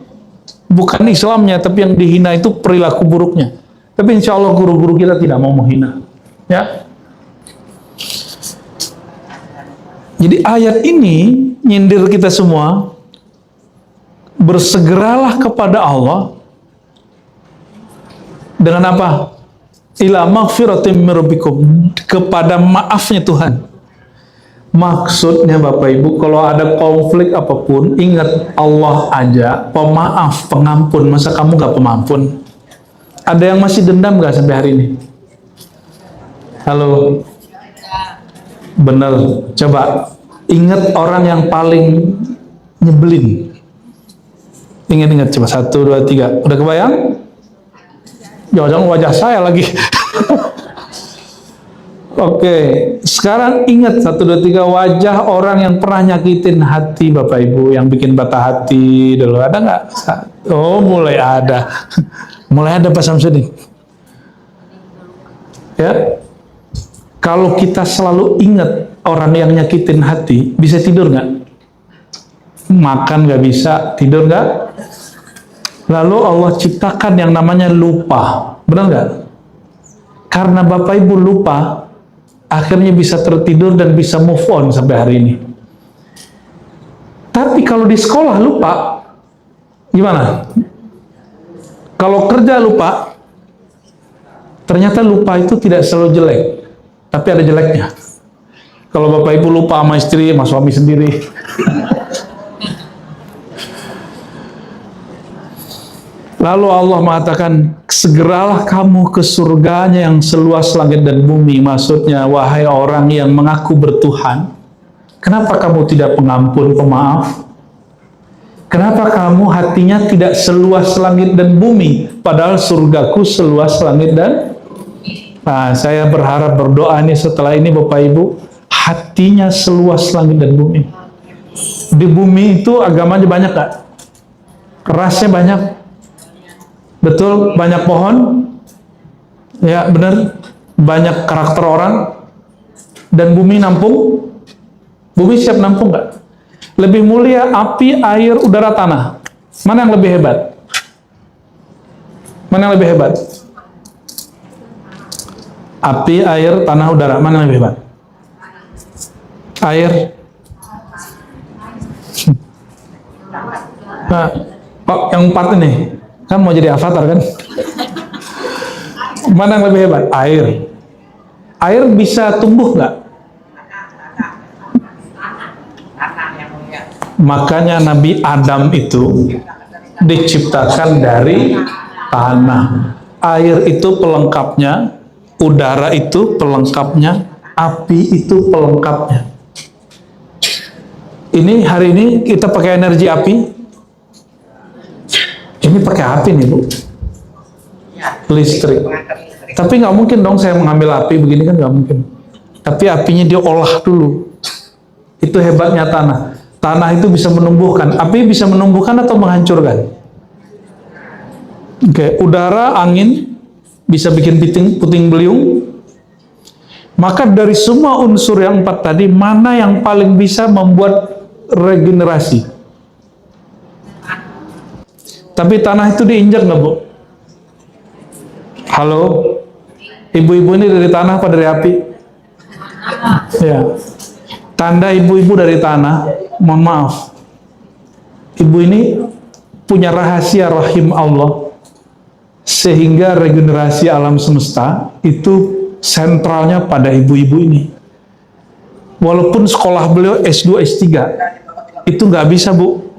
Islamnya, tapi yang dihina itu perilaku buruknya. Tapi insya Allah guru-guru kita tidak mau menghina. Ya. Jadi ayat ini nyindir kita semua, bersegeralah kepada Allah dengan apa? Ila maghfiratim min rabbikum, kepada maafnya Tuhan. Maksudnya Bapak Ibu, kalau ada konflik apapun, ingat Allah aja pemaaf, pengampun. Masa kamu gak pemampun? Ada yang masih dendam gak sampai hari ini? Halo? Bener, coba ingat orang yang paling nyebelin. Ingat coba 1, 2, 3. Udah kebayang? Jangan-jangan wajah saya lagi. Oke, sekarang ingat 1, 2, 3 wajah orang yang pernah nyakitin hati Bapak Ibu, yang bikin patah hati dulu. Ada nggak? Oh, mulai ada. Mulai ada Pak Samsudin. Ya. Kalau kita selalu ingat orang yang nyakitin hati, bisa tidur nggak? Makan nggak bisa, tidur nggak? Lalu Allah ciptakan yang namanya lupa, benar nggak? Karena Bapak Ibu lupa, akhirnya bisa tertidur dan bisa move on sampai hari ini. Tapi kalau di sekolah lupa, gimana? Kalau kerja lupa, ternyata lupa itu tidak selalu jelek, tapi ada jeleknya. Kalau Bapak Ibu lupa sama istri, sama suami sendiri. Lalu Allah mengatakan, segeralah kamu ke surganya yang seluas langit dan bumi. Maksudnya, wahai orang yang mengaku bertuhan, kenapa kamu tidak pengampun, pemaaf? Kenapa kamu hatinya tidak seluas langit dan bumi? Padahal surgaku seluas langit dan... Nah, saya berharap berdoa nih setelah ini Bapak Ibu, hatinya seluas langit dan bumi. Di bumi itu agamanya banyak gak? Rasnya banyak. Betul, banyak pohon. Ya, benar. Banyak karakter orang. Dan bumi nampung. Bumi siap nampung gak? Lebih mulia api, air, udara, tanah. Mana yang lebih hebat? Mana yang lebih hebat? Api, air, tanah, udara. Mana yang lebih hebat? Air. Nah, oh, yang 4 ini. Kan mau jadi avatar kan? Mana yang lebih hebat? Air. Air bisa tumbuh nggak? Makanya Nabi Adam itu diciptakan dari tanah. Air itu pelengkapnya, udara itu pelengkapnya, api itu pelengkapnya. Ini hari ini kita pakai energi api. Ini pakai api nih Bu, listrik. Tapi nggak mungkin dong saya mengambil api begini kan, nggak mungkin. Tapi apinya dia olah dulu. Itu hebatnya tanah. Tanah itu bisa menumbuhkan. Api bisa menumbuhkan atau menghancurkan. Oke, udara, angin bisa bikin puting beliung. Maka dari semua unsur yang 4 tadi, mana yang paling bisa membuat regenerasi? Tapi tanah itu diinjak nggak Bu? Halo? Ibu-ibu ini dari tanah apa dari api? Ya. Tanda ibu-ibu dari tanah, mohon maaf. Ibu ini punya rahasia rahim Allah. Sehingga regenerasi alam semesta itu sentralnya pada ibu-ibu ini. Walaupun sekolah beliau S2, S3, itu nggak bisa Bu.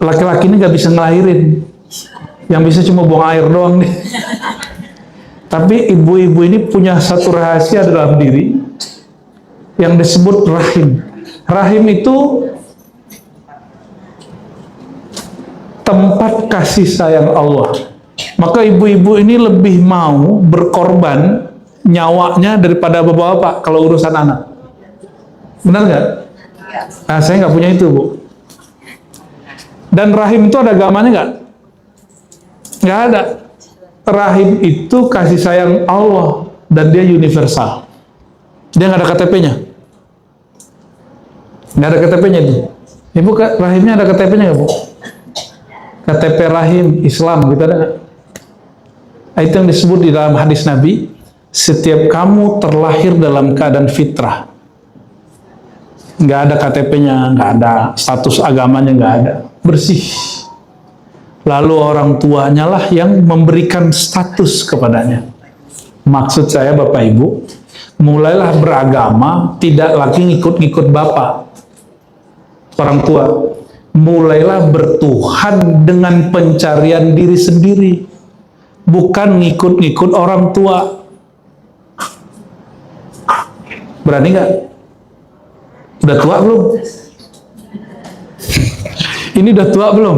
Laki-laki ini nggak bisa ngelahirin, yang bisa cuma buang air doang nih. Tapi ibu-ibu ini punya satu rahasia dalam diri yang disebut rahim. Rahim itu tempat kasih sayang Allah. Maka ibu-ibu ini lebih mau berkorban nyawanya daripada bapak-bapak kalau urusan anak. Benar nggak? Nah, saya nggak punya itu Bu. Dan rahim itu ada agamanya nggak? Nggak ada. Rahim itu kasih sayang Allah dan dia universal. Dia nggak ada KTP-nya. Nggak ada KTP-nya itu. Ibu rahimnya ada KTP-nya nggak Bu? KTP rahim Islam gitu ada nggak? Itu yang disebut di dalam hadis Nabi. Setiap kamu terlahir dalam keadaan fitrah. Nggak ada KTP-nya, nggak ada status agamanya, nggak ada. Bersih. Lalu orang tuanya lah yang memberikan status kepadanya. Maksud saya Bapak Ibu, mulailah beragama tidak lagi ngikut-ngikut bapak, orang tua. Mulailah bertuhan dengan pencarian diri sendiri, bukan ngikut-ngikut orang tua. Berani nggak? Udah tua belum? Ini udah tua belum?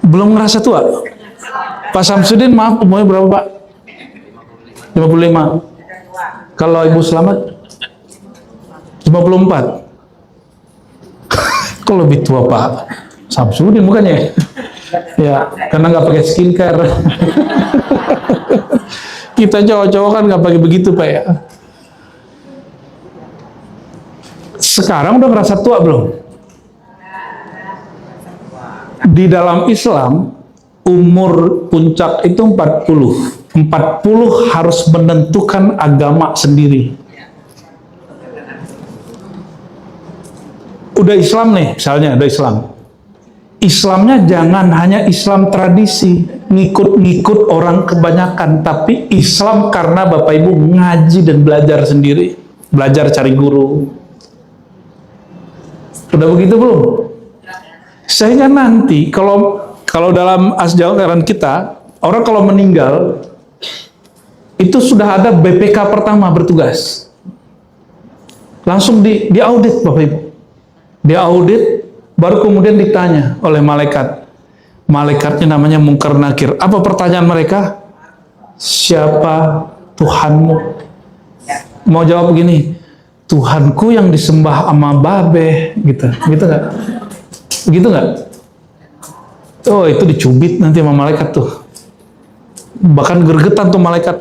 Belum ngerasa tua? Pak Samsudin maaf, umurnya berapa Pak? 55. Kalau Ibu Selamat? 54. Kok lebih tua Pak Samsudin bukannya? Ya, karena nggak pakai skincare. Kita cowok-cowok kan nggak pakai begitu Pak ya. Sekarang udah ngerasa tua belum? Di dalam Islam, umur puncak itu 40. 40 harus menentukan agama sendiri. Udah Islam nih, misalnya udah Islam. Islamnya jangan hanya Islam tradisi, ngikut-ngikut orang kebanyakan, tapi Islam karena Bapak Ibu ngaji dan belajar sendiri, belajar cari guru. Udah begitu belum? Sehingga nanti kalau Kalau dalam ajaran kita, orang kalau meninggal itu sudah ada BPK pertama bertugas. Langsung diaudit Bapak Ibu. Diaudit, baru kemudian ditanya oleh malaikat. Malaikatnya namanya Munkar Nakir. Apa pertanyaan mereka? Siapa Tuhanmu? Mau jawab begini, Tuhanku yang disembah sama babe, gitu nggak? Gitu nggak? Oh, itu dicubit nanti sama malaikat tuh. Bahkan gergetan tuh malaikat.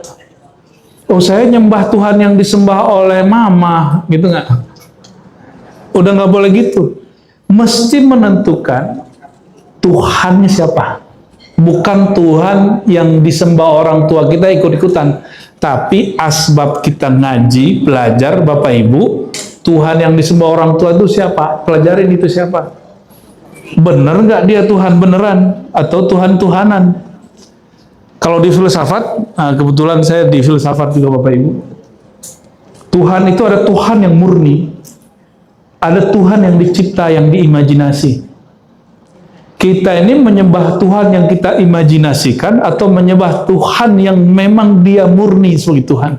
Oh, saya nyembah Tuhan yang disembah oleh mama, gitu nggak? Udah nggak boleh gitu. Mesti menentukan Tuhannya siapa. Bukan Tuhan yang disembah orang tua kita ikut-ikutan. Tapi asbab kita ngaji, belajar, Bapak Ibu, Tuhan yang disembah orang tua itu siapa? Pelajarin itu siapa. Bener nggak dia Tuhan beneran? Atau Tuhan-Tuhanan? Kalau di filsafat, nah kebetulan saya di filsafat juga Bapak Ibu. Tuhan itu ada Tuhan yang murni. Ada Tuhan yang dicipta, yang diimajinasi. Kita ini menyembah Tuhan yang kita imajinasikan atau menyembah Tuhan yang memang dia murni sebagai Tuhan?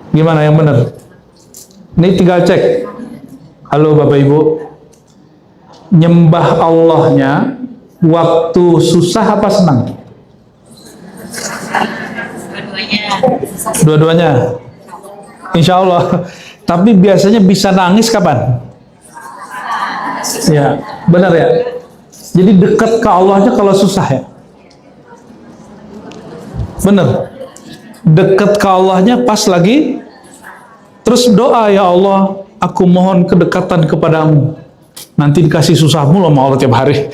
Gimana yang benar? Ini tinggal cek. Halo Bapak Ibu. Nyembah Allahnya waktu susah apa senang? Dua-duanya. Insya Allah. Tapi biasanya bisa nangis kapan? Ya, benar ya. Jadi dekat ke Allahnya kalau susah ya. Benar. Dekat ke Allahnya pas lagi. Terus doa, ya Allah, aku mohon kedekatan kepadamu. Nanti dikasih susah mulu sama Allah tiap hari.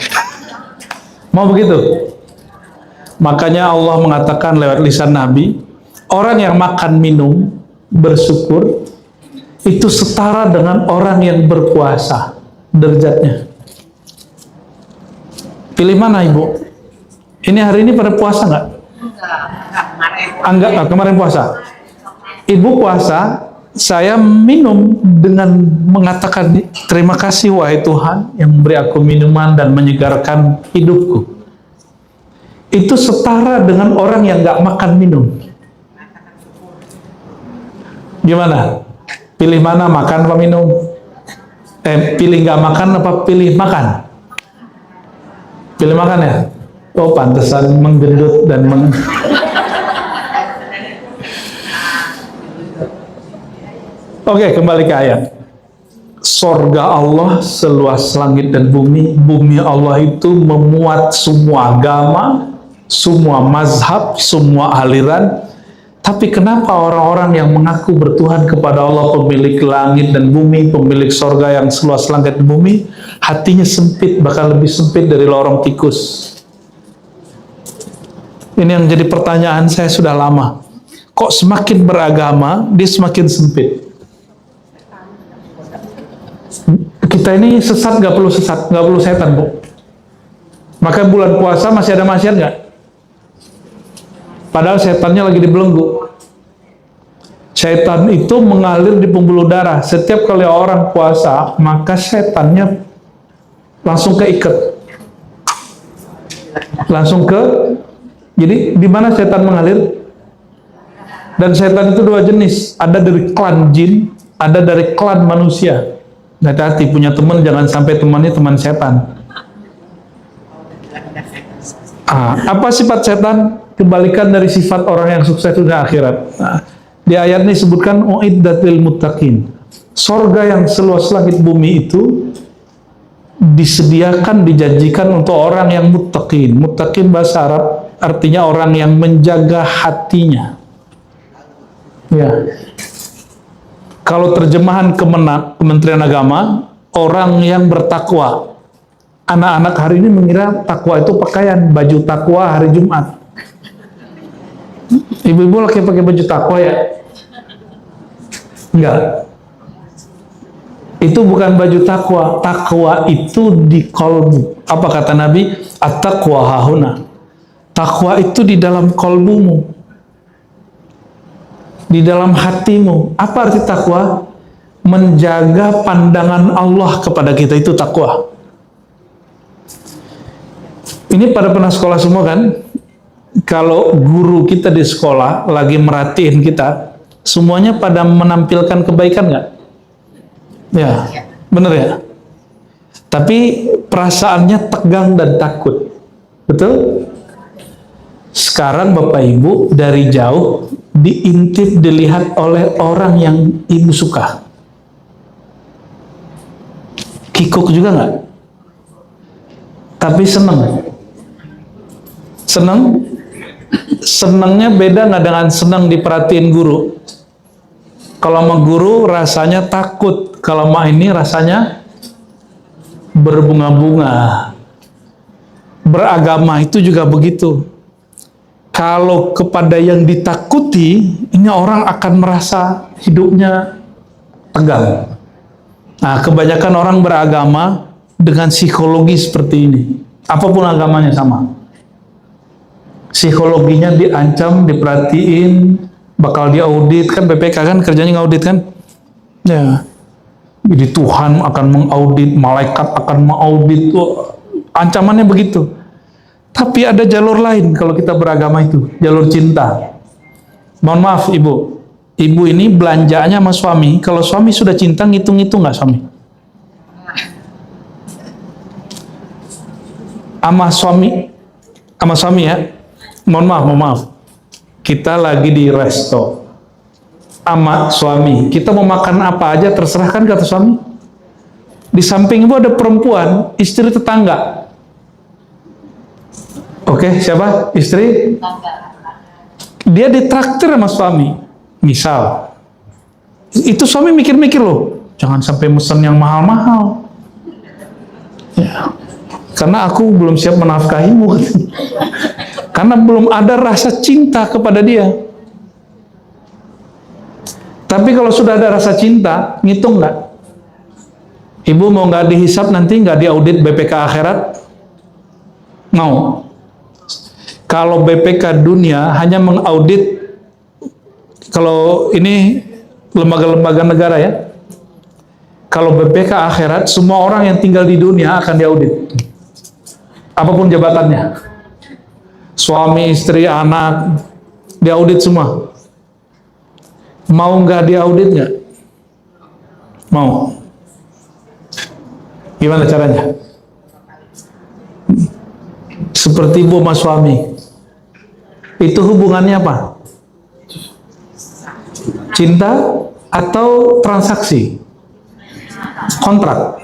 Mau begitu? Makanya Allah mengatakan lewat lisan Nabi, orang yang makan minum bersyukur itu setara dengan orang yang berpuasa derajatnya. Pilih mana Ibu? Ini hari ini pada puasa nggak? Enggak, kemarin puasa. Ibu puasa, saya minum dengan mengatakan terima kasih wahai Tuhan yang memberi aku minuman dan menyegarkan hidupku. Itu setara dengan orang yang nggak makan minum. Gimana? Pilih mana, makan apa minum? Pilih nggak makan apa pilih makan? Pilih makan ya? Oh, pantesan menggendut dan Oke, kembali ke ayat. Sorga Allah seluas langit dan bumi. Bumi Allah itu memuat semua agama, semua mazhab, semua aliran. Tapi kenapa orang-orang yang mengaku bertuhan kepada Allah, pemilik langit dan bumi, pemilik sorga yang seluas langit dan bumi, hatinya sempit, bahkan lebih sempit dari lorong tikus? Ini yang jadi pertanyaan saya sudah lama. Kok semakin beragama, dia semakin sempit? Kita ini sesat, nggak perlu setan, Bu. Maka bulan puasa masih ada maksiat nggak? Padahal setannya lagi dibelenggu. Setan itu mengalir di pembuluh darah. Setiap kali orang puasa, maka setannya langsung keikat. Jadi di mana setan mengalir? Dan setan itu dua jenis. Ada dari klan jin, ada dari klan manusia. Hati-hati punya teman, jangan sampai temannya teman setan. Apa sifat setan? Kebalikan dari sifat orang yang sukses di akhirat. Di ayat ini disebutkan uiddat lil muttaqin. Sorga yang seluas langit bumi itu disediakan, dijanjikan untuk orang yang muttaqin. Muttaqin bahasa Arab artinya orang yang menjaga hatinya. Ya. Kalau terjemahan Kementerian Agama, orang yang bertakwa. Anak-anak hari ini mengira takwa itu pakaian, baju takwa hari Jumat. Ibu-ibu lagi pakai baju takwa ya? Enggak. Itu bukan baju takwa. Takwa itu di kolbu. Apa kata Nabi? At-taqwa hahuna. Takwa itu di dalam kolbumu. Di dalam hatimu. Apa arti takwa? Menjaga pandangan Allah kepada kita, itu takwa. Ini pada pernah sekolah semua kan? Kalau guru kita di sekolah lagi merhatiin kita, semuanya pada menampilkan kebaikan nggak? Ya, bener ya? Tapi perasaannya tegang dan takut. Betul? Sekarang Bapak Ibu dari jauh diintip dilihat oleh orang yang Ibu suka. Kikuk juga nggak? Tapi seneng. Seneng? Senengnya beda nggak dengan seneng diperhatiin guru? Kalau sama guru rasanya takut, kalau sama ini rasanya berbunga-bunga. Beragama itu juga begitu. Kalau kepada yang ditakuti, ini orang akan merasa hidupnya tegang. Nah, kebanyakan orang beragama dengan psikologi seperti ini. Apapun agamanya sama. Psikologinya diancam, diperhatiin, bakal diaudit, kan BPK kan kerjanya ngaudit kan? Ya. Jadi Tuhan akan mengaudit, malaikat akan mengaudit, ancamannya begitu. Tapi ada jalur lain kalau kita beragama itu, jalur cinta. Mohon maaf Ibu, Ibu ini belanjanya sama suami, kalau suami sudah cinta ngitung-ngitung nggak suami? Sama suami ya. Mohon maaf. Kita lagi di resto sama suami. Kita mau makan apa aja terserah kan kata suami. Di samping Ibu ada perempuan, istri tetangga. Oke, siapa? Istri? Dia ditraktir sama suami. Misal. Itu suami mikir-mikir loh. Jangan sampai mesen yang mahal-mahal. Ya. Karena aku belum siap menafkahimu. Karena belum ada rasa cinta kepada dia. Tapi kalau sudah ada rasa cinta, ngitung nggak? Ibu mau nggak dihisap nanti, nggak diaudit BPK akhirat? Mau? Kalau BPK dunia hanya mengaudit, kalau ini lembaga-lembaga negara ya, kalau BPK akhirat, semua orang yang tinggal di dunia akan diaudit. Apapun jabatannya. Suami, istri, anak, diaudit semua. Mau nggak diaudit nggak? Mau. Gimana caranya? Seperti ibu sama suami. Itu hubungannya apa? Cinta atau transaksi? Kontrak.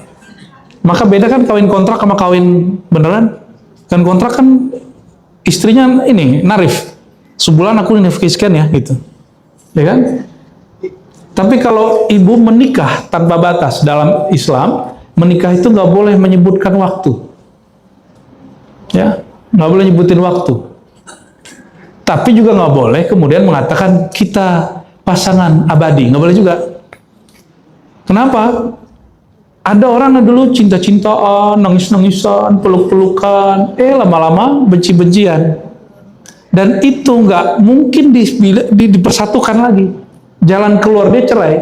Maka beda kan kawin kontrak sama kawin beneran? Kan kontrak kan istrinya ini narif. Sebulan aku nafkahi sekian ya gitu. Ya kan? Tapi kalau ibu menikah tanpa batas dalam Islam, menikah itu nggak boleh menyebutkan waktu. Ya, nggak boleh nyebutin waktu. Tapi juga nggak boleh kemudian mengatakan kita pasangan abadi, nggak boleh juga. Kenapa? Ada orang yang dulu cinta-cintaan, nangis-nangisan, peluk-pelukan, lama-lama benci-bencian. Dan itu nggak mungkin dipersatukan lagi. Jalan keluar dia cerai.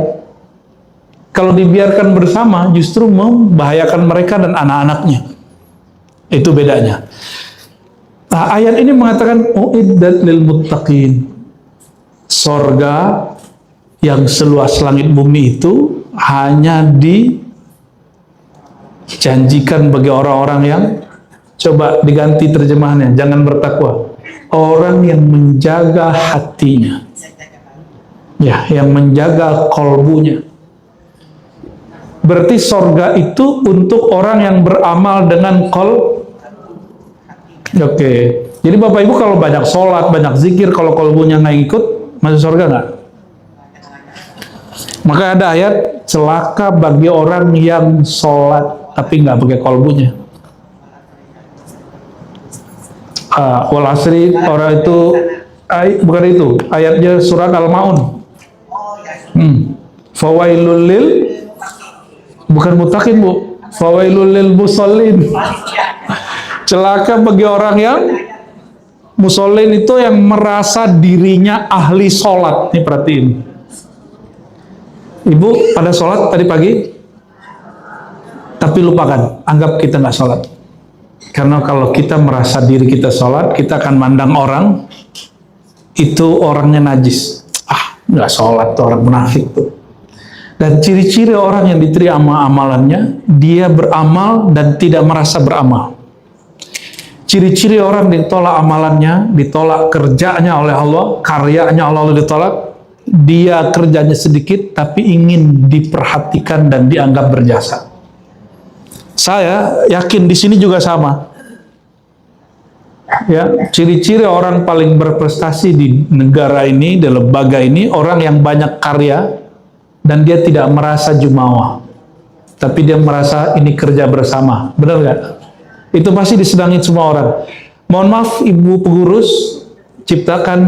Kalau dibiarkan bersama justru membahayakan mereka dan anak-anaknya. Itu bedanya. Nah, ayat ini mengatakan uiddat lil muttaqin. Sorga yang seluas langit bumi itu hanya dijanjikan bagi orang-orang yang, coba diganti terjemahannya, jangan bertakwa. Orang yang menjaga hatinya. Ya, yang menjaga kolbunya. Berarti sorga itu untuk orang yang beramal dengan Oke. Jadi Bapak Ibu kalau banyak sholat, banyak zikir, kalau kolbunya nggak ikut, masuk sorga nggak? Maka ada ayat, celaka bagi orang yang sholat tapi nggak pakai kolbunya. Wal asri, orang itu, bukan itu, ayatnya surat Al-Ma'un. Fawailul lil, bukan mutakin Bu, fawailul lil musallin. Celaka bagi orang yang musallin, itu yang merasa dirinya ahli sholat. Nih perhatiin, Ibu pada sholat tadi pagi, tapi lupakan, anggap kita nggak sholat. Karena kalau kita merasa diri kita sholat, kita akan mandang orang, itu orangnya najis. Nggak sholat tuh orang munafik tuh. Dan ciri-ciri orang yang diterima amalannya, dia beramal dan tidak merasa beramal. Ciri-ciri orang ditolak amalannya, ditolak kerjanya oleh Allah, karyanya Allah ditolak, dia kerjanya sedikit tapi ingin diperhatikan dan dianggap berjasa. Saya yakin di sini juga sama. Ya, ciri-ciri orang paling berprestasi di negara ini, di lembaga ini, orang yang banyak karya dan dia tidak merasa jumawa, tapi dia merasa ini kerja bersama. Benar nggak? Itu pasti disenangi semua orang. Mohon maaf Ibu pengurus, ciptakan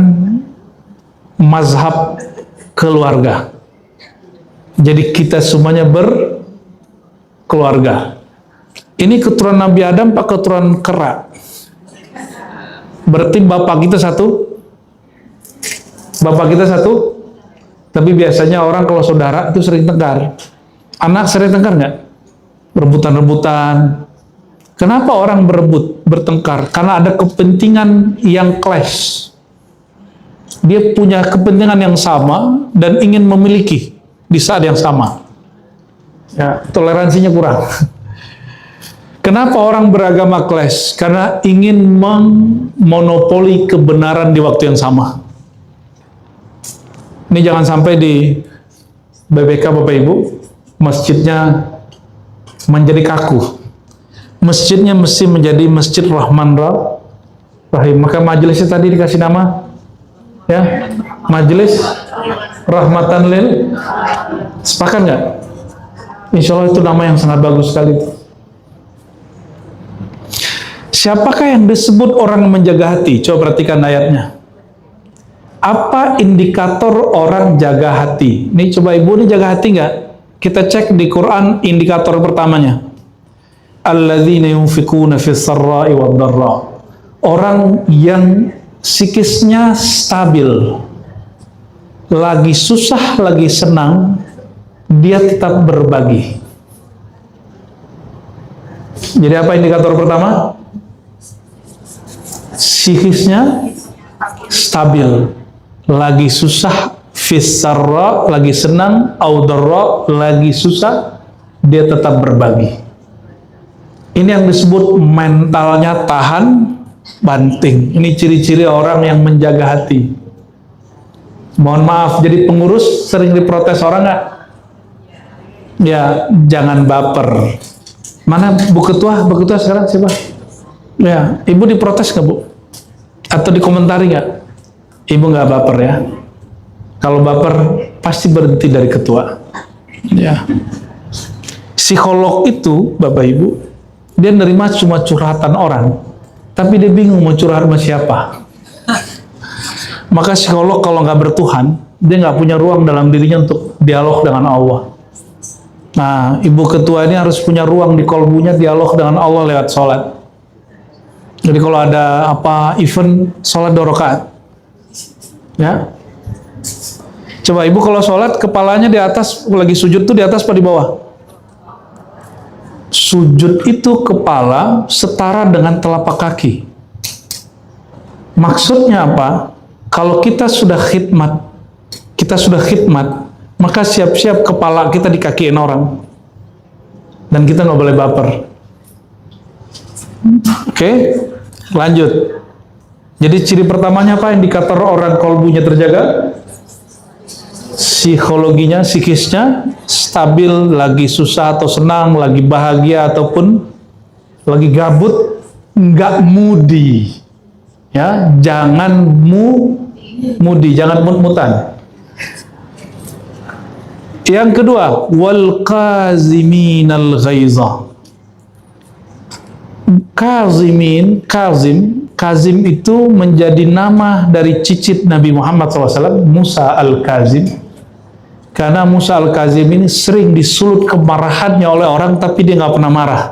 mazhab keluarga. Jadi kita semuanya berkeluarga. Ini keturunan Nabi Adam apa keturunan kera? Berarti bapak kita satu? Bapak kita satu? Tapi biasanya orang kalau saudara itu sering tengkar. Anak sering tengkar nggak? Rebutan-rebutan. Kenapa orang berebut, bertengkar? Karena ada kepentingan yang clash. Dia punya kepentingan yang sama dan ingin memiliki di saat yang sama. Ya, toleransinya kurang. Kenapa orang beragama clash? Karena ingin memonopoli kebenaran di waktu yang sama. Ini jangan sampai di BBK Bapak Ibu, masjidnya menjadi kaku. Masjidnya mesti menjadi Masjid Rahman Rahim. Maka majelisnya tadi dikasih nama, ya, Majelis Rahmatan Lil. Sepakat nggak? Insya Allah itu nama yang sangat bagus sekali. Siapakah yang disebut orang menjaga hati? Coba perhatikan ayatnya. Apa indikator orang jaga hati? Ini coba Ibu, ini jaga hati nggak? Kita cek di Quran indikator pertamanya. Alladzina yunfikuna fis sarra'i wad dharra. Orang yang psikisnya stabil. Lagi susah, lagi senang, dia tetap berbagi. Jadi apa indikator pertama? Psikisnya stabil, lagi susah, fissarra, lagi senang, audarra, lagi susah, dia tetap berbagi. Ini yang disebut mentalnya tahan banting. Ini ciri-ciri orang yang menjaga hati. Mohon maaf, jadi pengurus sering diprotes orang nggak? Ya, jangan baper. Mana Bu Ketua? Bu Ketua sekarang siapa? Ya, Ibu diprotes nggak Bu? Atau dikomentari nggak? Ibu nggak baper ya. Kalau baper pasti berhenti dari ketua. Ya. Psikolog itu Bapak Ibu, dia nerima cuma curhatan orang, tapi dia bingung mau curhat sama siapa. Maka psikolog kalau nggak bertuhan, dia nggak punya ruang dalam dirinya untuk dialog dengan Allah. Nah, Ibu Ketua ini harus punya ruang di kolbunya dialog dengan Allah lewat sholat. Jadi kalau ada apa event sholat 2 rakaat, ya. Coba Ibu kalau sholat kepalanya di atas, lagi sujud tuh di atas apa di bawah? Sujud itu kepala setara dengan telapak kaki. Maksudnya apa? Kalau kita sudah khidmat, maka siap-siap kepala kita dikakiin orang, dan kita nggak boleh baper. Oke, lanjut. Jadi ciri pertamanya apa? Indikator orang kolbunya terjaga, psikologinya, psikisnya stabil, lagi susah atau senang, lagi bahagia ataupun lagi gabut, nggak moody. Ya, jangan moody, jangan mut-mutan. Yang kedua, wal qaziminal ghaiza. Kazim itu menjadi nama dari cicit Nabi Muhammad SAW, Musa Al-Kazim. Karena Musa Al-Kazim ini sering disulut kemarahannya oleh orang, tapi dia nggak pernah marah.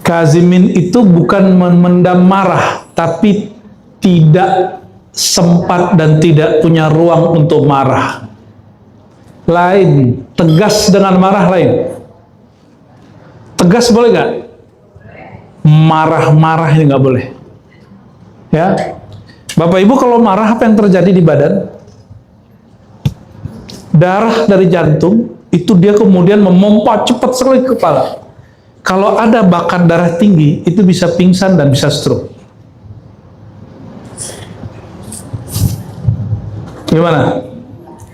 Kazimin itu bukan memendam marah, tapi tidak sempat dan tidak punya ruang untuk marah. Lain, tegas dengan marah lain. Tegas boleh nggak? marah-marah ini nggak boleh. Ya, Bapak Ibu kalau marah apa yang terjadi di badan? Darah dari jantung itu dia kemudian memompa cepat sekali ke kepala. Kalau ada bakat darah tinggi itu bisa pingsan dan bisa stroke. Gimana?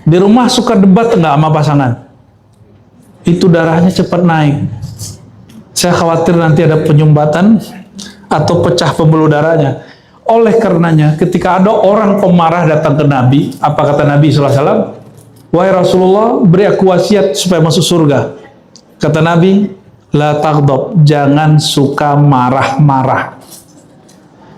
Di rumah suka debat nggak sama pasangan? Itu darahnya cepat naik. Saya khawatir nanti ada penyumbatan atau pecah pembuluh darahnya. Oleh karenanya, ketika ada orang pemarah datang ke Nabi, apa kata Nabi SAW? Wahai Rasulullah, beri aku wasiat supaya masuk surga. Kata Nabi, la taghdab, jangan suka marah-marah.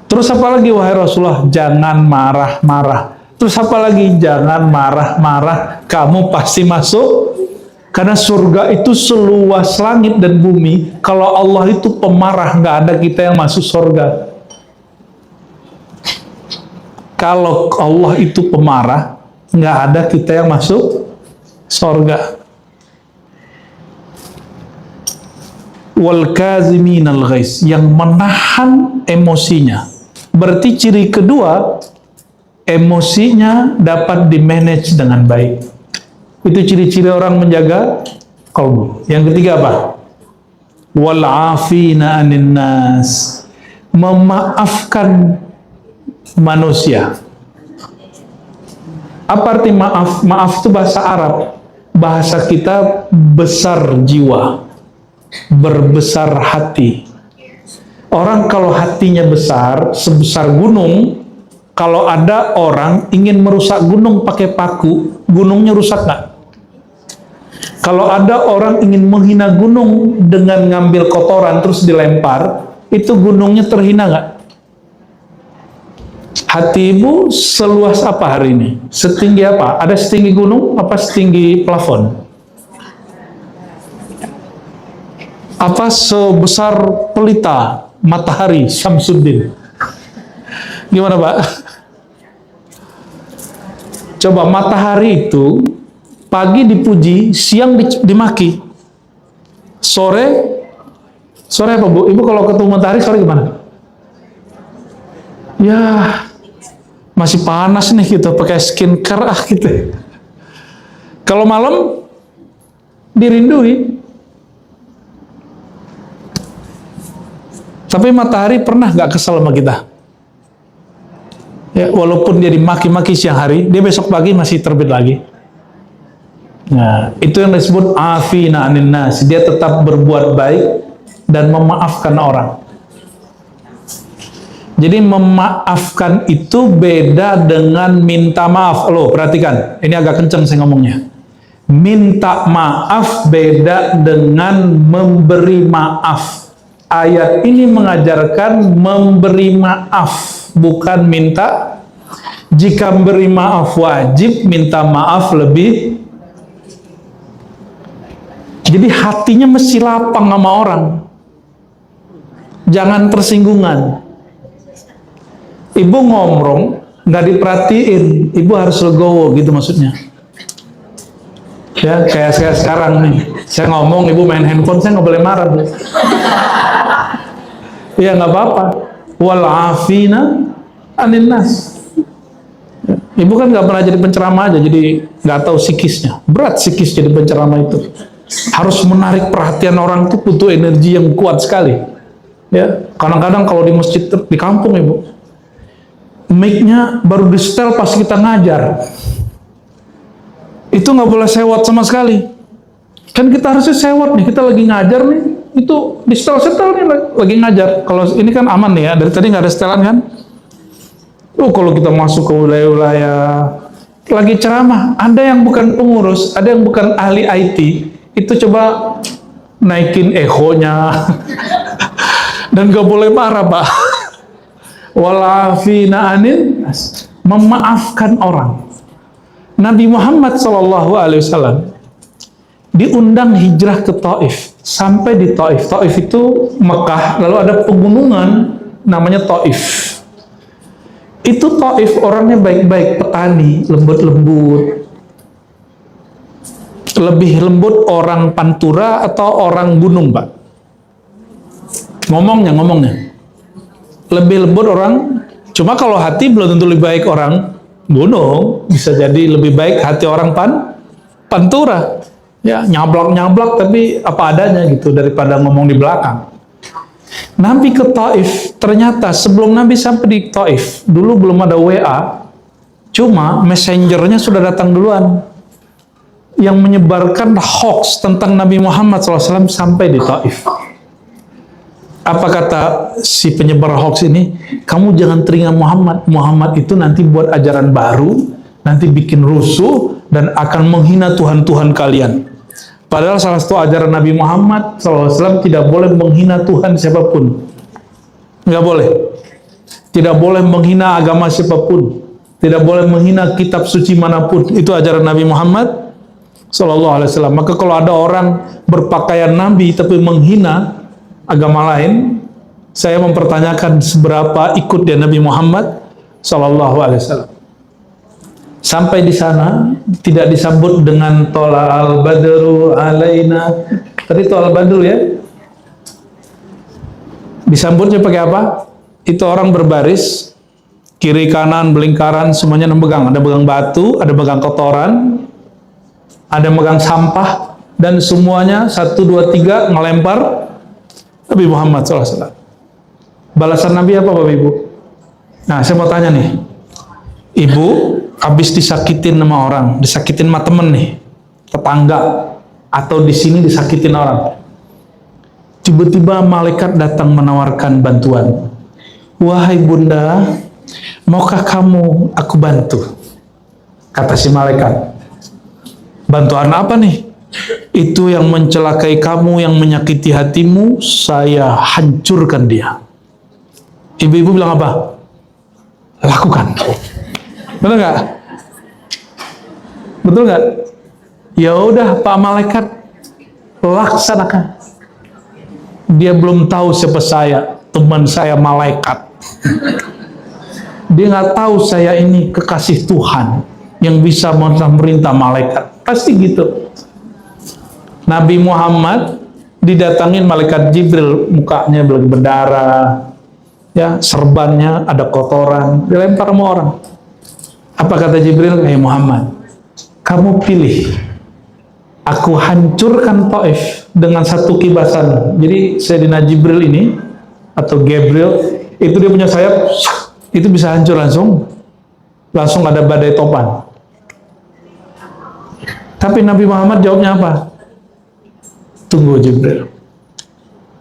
Terus apa lagi wahai Rasulullah? Jangan marah-marah. Terus apa lagi? Jangan marah-marah, kamu pasti masuk. Karena surga itu seluas langit dan bumi. Kalau Allah itu pemarah, nggak ada kita yang masuk surga. Kalau Allah itu pemarah, nggak ada kita yang masuk surga. Wal kaziminal ghaiz, yang menahan emosinya. Berarti ciri kedua, emosinya dapat dimanage dengan baik. Itu ciri-ciri orang menjaga qalbu. Yang ketiga apa? Wal afina anin nas, memaafkan manusia. Apa arti maaf? Maaf itu bahasa Arab. Bahasa kita besar jiwa, berbesar hati. Orang kalau hatinya besar, sebesar gunung, kalau ada orang ingin merusak gunung pakai paku, gunungnya rusak nggak? Kalau ada orang ingin menghina gunung dengan ngambil kotoran terus dilempar, itu gunungnya terhina nggak? Hati ibu seluas apa hari ini? Setinggi apa? Ada setinggi gunung? Apa setinggi plafon? Apa sebesar pelita matahari Syamsuddin? Gimana Pak? Coba matahari itu pagi dipuji, siang dimaki. Sore apa Bu? Ibu kalau ketemu matahari sore gimana? Ya, masih panas nih gitu, pakai skincare gitu. Kalau malam dirindui. Tapi matahari pernah nggak kesel sama kita? Ya, walaupun dia dimaki-maki siang hari, dia besok pagi masih terbit lagi. Nah, itu yang disebut afina anin nas. Dia tetap berbuat baik dan memaafkan orang. Jadi memaafkan itu beda dengan minta maaf. Loh, perhatikan. Ini agak kenceng saya ngomongnya. Minta maaf beda dengan memberi maaf. Ayat ini mengajarkan memberi maaf, bukan minta. Jika memberi maaf wajib, minta maaf lebih. Jadi hatinya mesti lapang sama orang. Jangan tersinggungan. Ibu ngomong, nggak diperhatiin, ibu harus legowo gitu maksudnya. Ya, kayak saya sekarang nih, saya ngomong, ibu main handphone, saya nggak boleh marah. Ya nggak apa-apa. Wal afina anin nas. Ibu kan nggak pernah jadi penceramah aja, jadi nggak tahu psikisnya. Berat psikis jadi penceramah itu. Harus menarik perhatian orang itu butuh energi yang kuat sekali. Ya, kadang-kadang kalau di masjid di kampung ibu, mic-nya baru di setel pas kita ngajar. Itu nggak boleh sewot sama sekali. Kan kita harusnya sewot nih, kita lagi ngajar nih, itu di setel nih lagi ngajar. Kalau ini kan aman nih ya, dari tadi nggak ada setelan kan. Kalau kita masuk ke wilayah-wilayah lagi ceramah, ada yang bukan pengurus, ada yang bukan ahli IT, itu coba naikin echonya. Dan gak boleh marah Pak. Walafina anin, memaafkan orang. Nabi Muhammad SAW diundang hijrah ke Taif. Sampai di Taif. Taif itu Mekah, lalu ada pegunungan namanya Taif. Itu Taif orangnya baik-baik, petani, lembut-lembut. Lebih lembut orang Pantura atau orang gunung Pak? ngomongnya. Lebih lembut orang, cuma kalau hati belum tentu lebih baik orang gunung, bisa jadi lebih baik hati orang pantura. Ya, nyablak tapi apa adanya gitu daripada ngomong di belakang. Nabi ke Taif, ternyata sebelum Nabi sampai di Taif, dulu belum ada WA, cuma messengernya sudah datang duluan yang menyebarkan hoax tentang Nabi Muhammad SAW sampai di Taif. Apa kata si penyebar hoax ini? Kamu jangan teringat Muhammad. Muhammad itu nanti buat ajaran baru, nanti bikin rusuh dan akan menghina Tuhan-Tuhan kalian. Padahal salah satu ajaran Nabi Muhammad SAW tidak boleh menghina Tuhan siapapun. Nggak boleh. Tidak boleh menghina agama siapapun. Tidak boleh menghina kitab suci manapun. Itu ajaran Nabi Muhammad SAW. Maka kalau ada orang berpakaian Nabi tapi menghina agama lain, saya mempertanyakan seberapa ikut dia Nabi Muhammad SAW. Sampai di sana tidak disambut dengan tola al badru alaina. Tadi tola al badru ya. Disambutnya pakai apa? Itu orang berbaris, kiri kanan belingkaran semuanya memegang. Ada megang batu, ada megang kotoran, ada megang sampah, dan semuanya 1, 2, 3 ngelempar Nabi Muhammad SAW. Balasan Nabi apa Bapak Ibu? Nah, saya mau tanya nih, Ibu habis disakitin sama orang, disakitin sama temen nih, tetangga, atau di sini disakitin orang. Tiba-tiba malaikat datang menawarkan bantuan. Wahai bunda, maukah kamu aku bantu? Kata si malaikat. Bantuan apa nih? Itu yang mencelakai kamu, yang menyakiti hatimu, saya hancurkan dia. Ibu-ibu bilang apa? Lakukan. Betul nggak? Betul nggak? Ya udah Pak Malaikat, laksanakan. Dia belum tahu siapa saya, teman saya malaikat. Dia nggak tahu saya ini kekasih Tuhan yang bisa memerintah malaikat. Pasti gitu. Nabi Muhammad didatangin malaikat Jibril, mukanya berdarah, ya serbannya ada kotoran, dilempar sama orang. Apa kata Jibril? Muhammad, kamu pilih, aku hancurkan Taif dengan satu kibasan. Jadi Sayyidina Jibril ini atau Gabriel itu dia punya sayap, itu bisa hancur langsung ada badai topan. Tapi Nabi Muhammad jawabnya apa? Tunggu Jibril,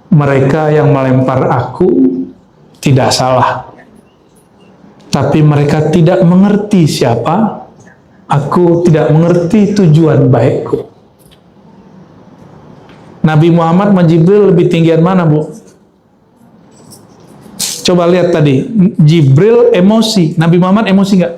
mereka yang melempar aku tidak salah, tapi mereka tidak mengerti siapa aku, tidak mengerti tujuan baikku. Nabi Muhammad sama Jibril lebih tinggian mana, Bu? Coba lihat tadi, Jibril emosi, Nabi Muhammad emosi nggak?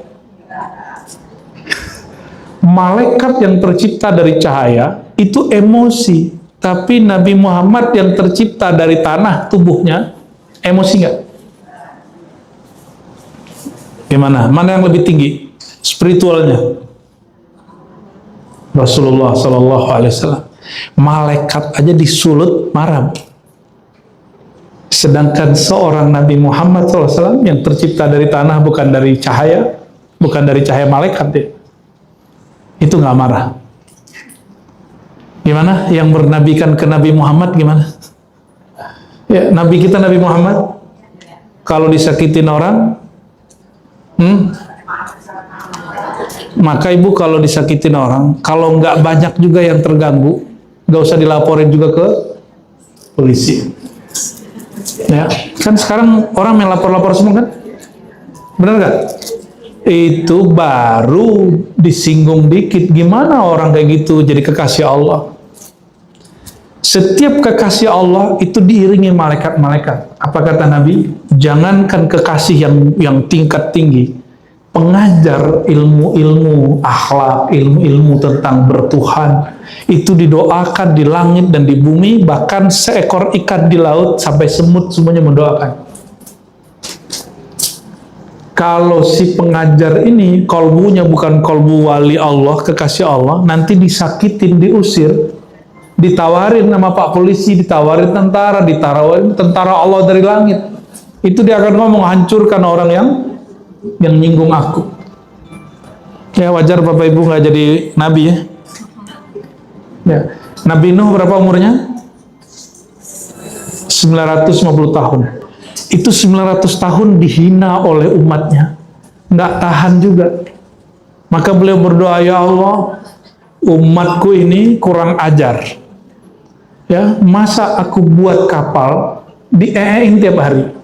Malaikat yang tercipta dari cahaya itu emosi, tapi Nabi Muhammad yang tercipta dari tanah tubuhnya emosi nggak? Gimana? Mana yang lebih tinggi spiritualnya? Rasulullah Sallallahu Alaihi Wasallam. Malaikat aja disulut marah. Sedangkan seorang Nabi Muhammad SAW yang tercipta dari tanah, bukan dari cahaya, bukan dari cahaya malaikat dia, itu nggak marah. Gimana? Yang bernabikan ke Nabi Muhammad gimana? Ya, Nabi kita Nabi Muhammad kalau disakitin orang, maka ibu kalau disakitin orang, kalau nggak banyak juga yang terganggu, nggak usah dilaporin juga ke polisi. Ya, kan sekarang orang main lapor-lapor semua kan? Benar nggak? Itu baru disinggung dikit, gimana orang kayak gitu jadi kekasih Allah. Setiap kekasih Allah itu diiringi malaikat-malaikat. Apa kata Nabi? Jangankan kekasih yang tingkat tinggi, pengajar ilmu-ilmu akhlak, ilmu-ilmu tentang bertuhan, itu didoakan di langit dan di bumi, bahkan seekor ikan di laut sampai semut semuanya mendoakan. Kalau si pengajar ini kolbunya bukan kolbu wali Allah, kekasih Allah, nanti disakitin, diusir, ditawarin sama Pak Polisi, ditawarin tentara Allah dari langit. Itu dia akan ngomong, hancurkan orang yang nyinggung aku. Ya wajar Bapak Ibu nggak jadi nabi ya. Ya. Nabi Nuh berapa umurnya? 950 tahun. Itu 900 tahun dihina oleh umatnya, nggak tahan juga. Maka beliau berdoa, ya Allah, umatku ini kurang ajar. Ya, masa aku buat kapal dieein tiap hari?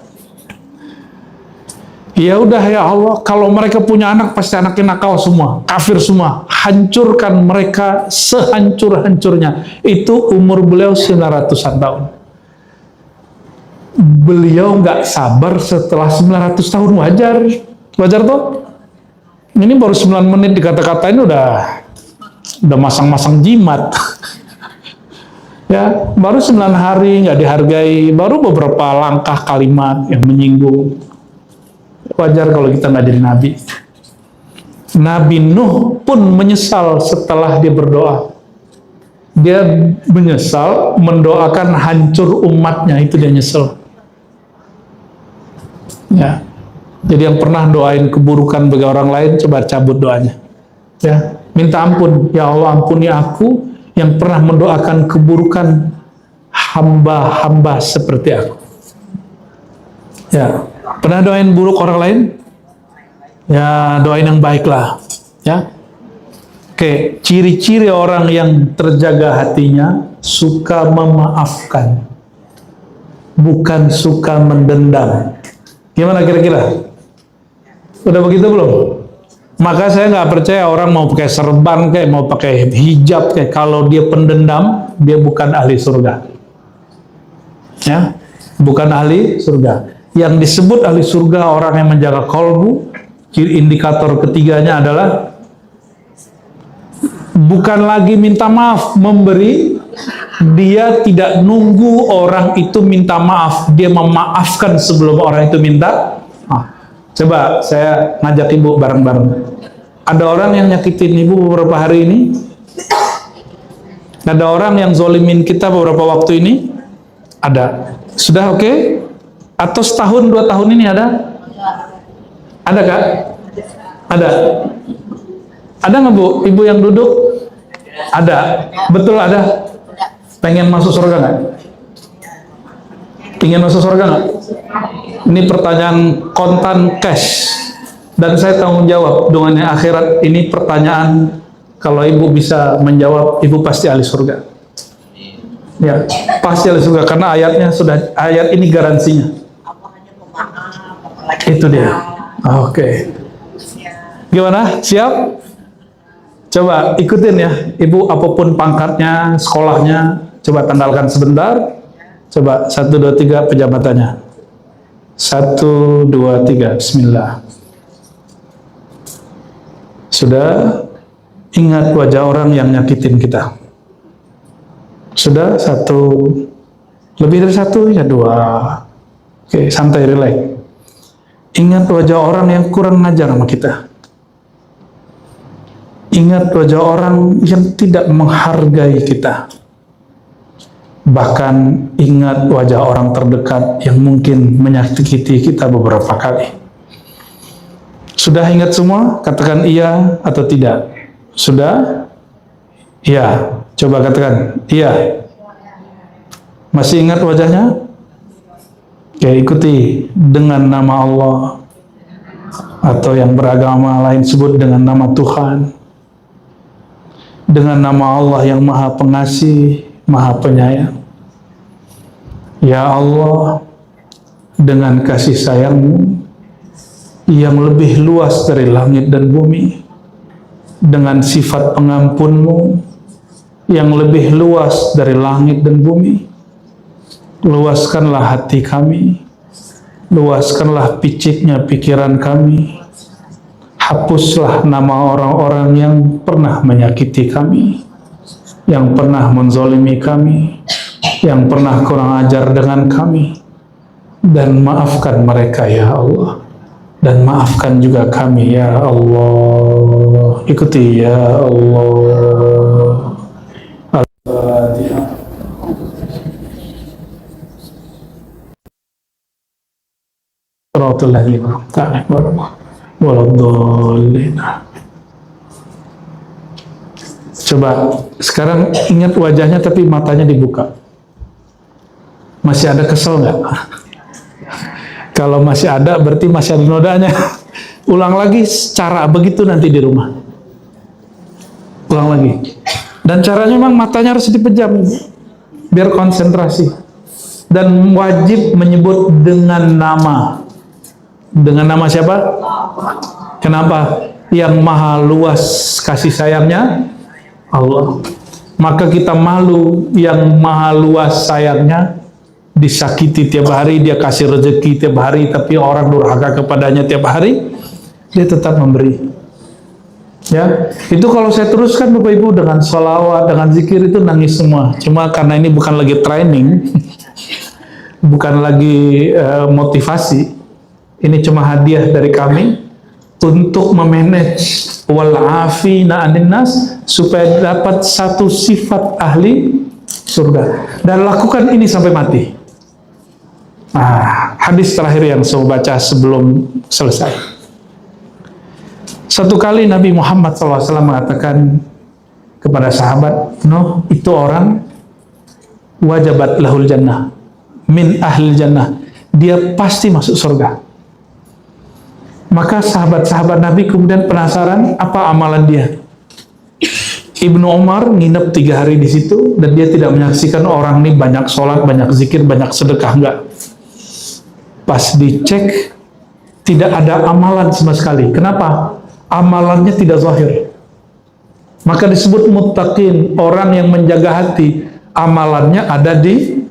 Ya udah ya Allah, kalau mereka punya anak pasti anaknya nakal semua, kafir semua. Hancurkan mereka sehancur-hancurnya. Itu umur beliau 900-an tahun. Beliau nggak sabar setelah 900 tahun, wajar toh? Ini baru 9 menit dikata-katain udah masang-masang jimat. Ya, baru 9 hari nggak dihargai, baru beberapa langkah kalimat yang menyinggung. Wajar kalau kita nggak jadi nabi. Nabi Nuh pun menyesal setelah dia berdoa. Dia menyesal mendoakan hancur umatnya, itu dia nyesel. Ya, jadi yang pernah doain keburukan bagi orang lain, coba cabut doanya. Ya, minta ampun, ya Allah ampuni aku yang pernah mendoakan keburukan hamba-hamba seperti aku. Ya, pernah doain buruk orang lain? Ya, doain yang baik lah. Ya, oke, ciri-ciri orang yang terjaga hatinya suka memaafkan, bukan suka mendendam. Gimana kira-kira? Udah begitu belum? Maka saya nggak percaya orang mau pakai serban kayak mau pakai hijab kayak kalau dia pendendam, dia bukan ahli surga. Ya, bukan ahli surga. Yang disebut ahli surga orang yang menjaga kolbu. Ciri indikator ketiganya adalah bukan lagi minta maaf, memberi. Dia tidak nunggu orang itu minta maaf, dia memaafkan sebelum orang itu minta maaf. Coba saya ngajak ibu bareng-bareng. Ada orang yang nyakitin ibu beberapa hari ini? Ada orang yang zolimin kita beberapa waktu ini? Ada. Sudah oke? Atau setahun 2 tahun ini ada? Ada kak? Ada. Ada nggak bu? Ibu yang duduk? Ada. Betul ada. Pengen masuk surga nggak? Ingin masuk surga nggak? Ini pertanyaan kontan cash. Dan saya tanggung jawab dengan akhirat. Ini pertanyaan, kalau ibu bisa menjawab, ibu pasti ahli surga. Ya, pasti ahli surga. Karena ayatnya sudah, ayat ini garansinya. Itu dia. Oke. Gimana? Siap? Coba ikutin ya. Ibu apapun pangkatnya, sekolahnya, coba tanggalkan sebentar. Coba 1, 2, 3 pejabatannya. 1, 2, 3. Bismillah. Sudah? Ingat wajah orang yang nyakitin kita. Sudah? 1. Lebih dari 1 ya 2. Oke, santai, relax. Ingat wajah orang yang kurang ngajar sama kita. Ingat wajah orang yang tidak menghargai kita. Bahkan ingat wajah orang terdekat yang mungkin menyakiti kita beberapa kali. Sudah ingat semua? Katakan iya atau tidak. Sudah? Iya. Coba katakan iya. Masih ingat wajahnya? Oke, ikuti dengan nama Allah. Atau yang beragama lain sebut dengan nama Tuhan. Dengan nama Allah yang Maha Pengasih, Maha Penyayang. Ya Allah, dengan kasih sayang-Mu yang lebih luas dari langit dan bumi, dengan sifat pengampun-Mu yang lebih luas dari langit dan bumi, luaskanlah hati kami, luaskanlah piciknya pikiran kami, hapuslah nama orang-orang yang pernah menyakiti kami, yang pernah menzolimi kami, yang pernah kurang ajar dengan kami, dan maafkan mereka ya Allah, dan maafkan juga kami ya Allah. Ikuti ya Allah. Al-Fatihah. Rahmatullahi wabarakatuh. Coba sekarang ingat wajahnya tapi matanya dibuka. Masih ada kesel nggak? Kalau masih ada berarti masih ada nodanya. Ulang lagi cara begitu nanti di rumah. Ulang lagi. Dan caranya memang matanya harus dipejam biar konsentrasi. Dan wajib menyebut dengan nama. Dengan nama siapa? Kenapa? Yang maha luas kasih sayangnya Allah. Maka kita malu yang maha luas sayangnya disakiti tiap hari, dia kasih rezeki tiap hari, tapi orang durhaka kepadanya tiap hari, dia tetap memberi. Ya, itu kalau saya teruskan Bapak Ibu dengan sholawat, dengan zikir itu nangis semua. Cuma karena ini bukan lagi training, bukan lagi motivasi, ini cuma hadiah dari kami untuk memanage wal'afina anin nas supaya dapat satu sifat ahli surga. Dan lakukan ini sampai mati. Nah, hadis terakhir yang saya baca sebelum selesai. Satu kali Nabi Muhammad SAW mengatakan kepada sahabat, "Nuh, itu orang wajabat lahul jannah, min ahlil jannah, dia pasti masuk surga." Maka sahabat-sahabat Nabi kemudian penasaran apa amalan dia. Ibnu Umar nginep 3 hari di situ dan dia tidak menyaksikan orang ini banyak sholat, banyak zikir, banyak sedekah, enggak. Pas dicek tidak ada amalan sama sekali. Kenapa? Amalannya tidak zahir. Maka disebut muttaqin, orang yang menjaga hati. Amalannya ada di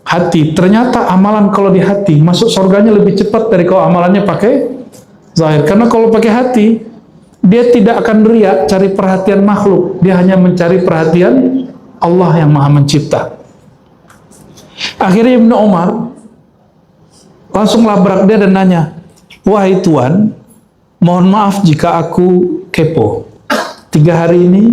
hati. Ternyata amalan kalau di hati masuk surganya lebih cepat dari kalau amalannya pakai zahir. Karena kalau pakai hati dia tidak akan riya cari perhatian makhluk, dia hanya mencari perhatian Allah yang Maha Mencipta. Akhirnya Ibnu Umar langsung labrak dia dan nanya, "Wahai Tuan, mohon maaf jika aku kepo. 3 hari ini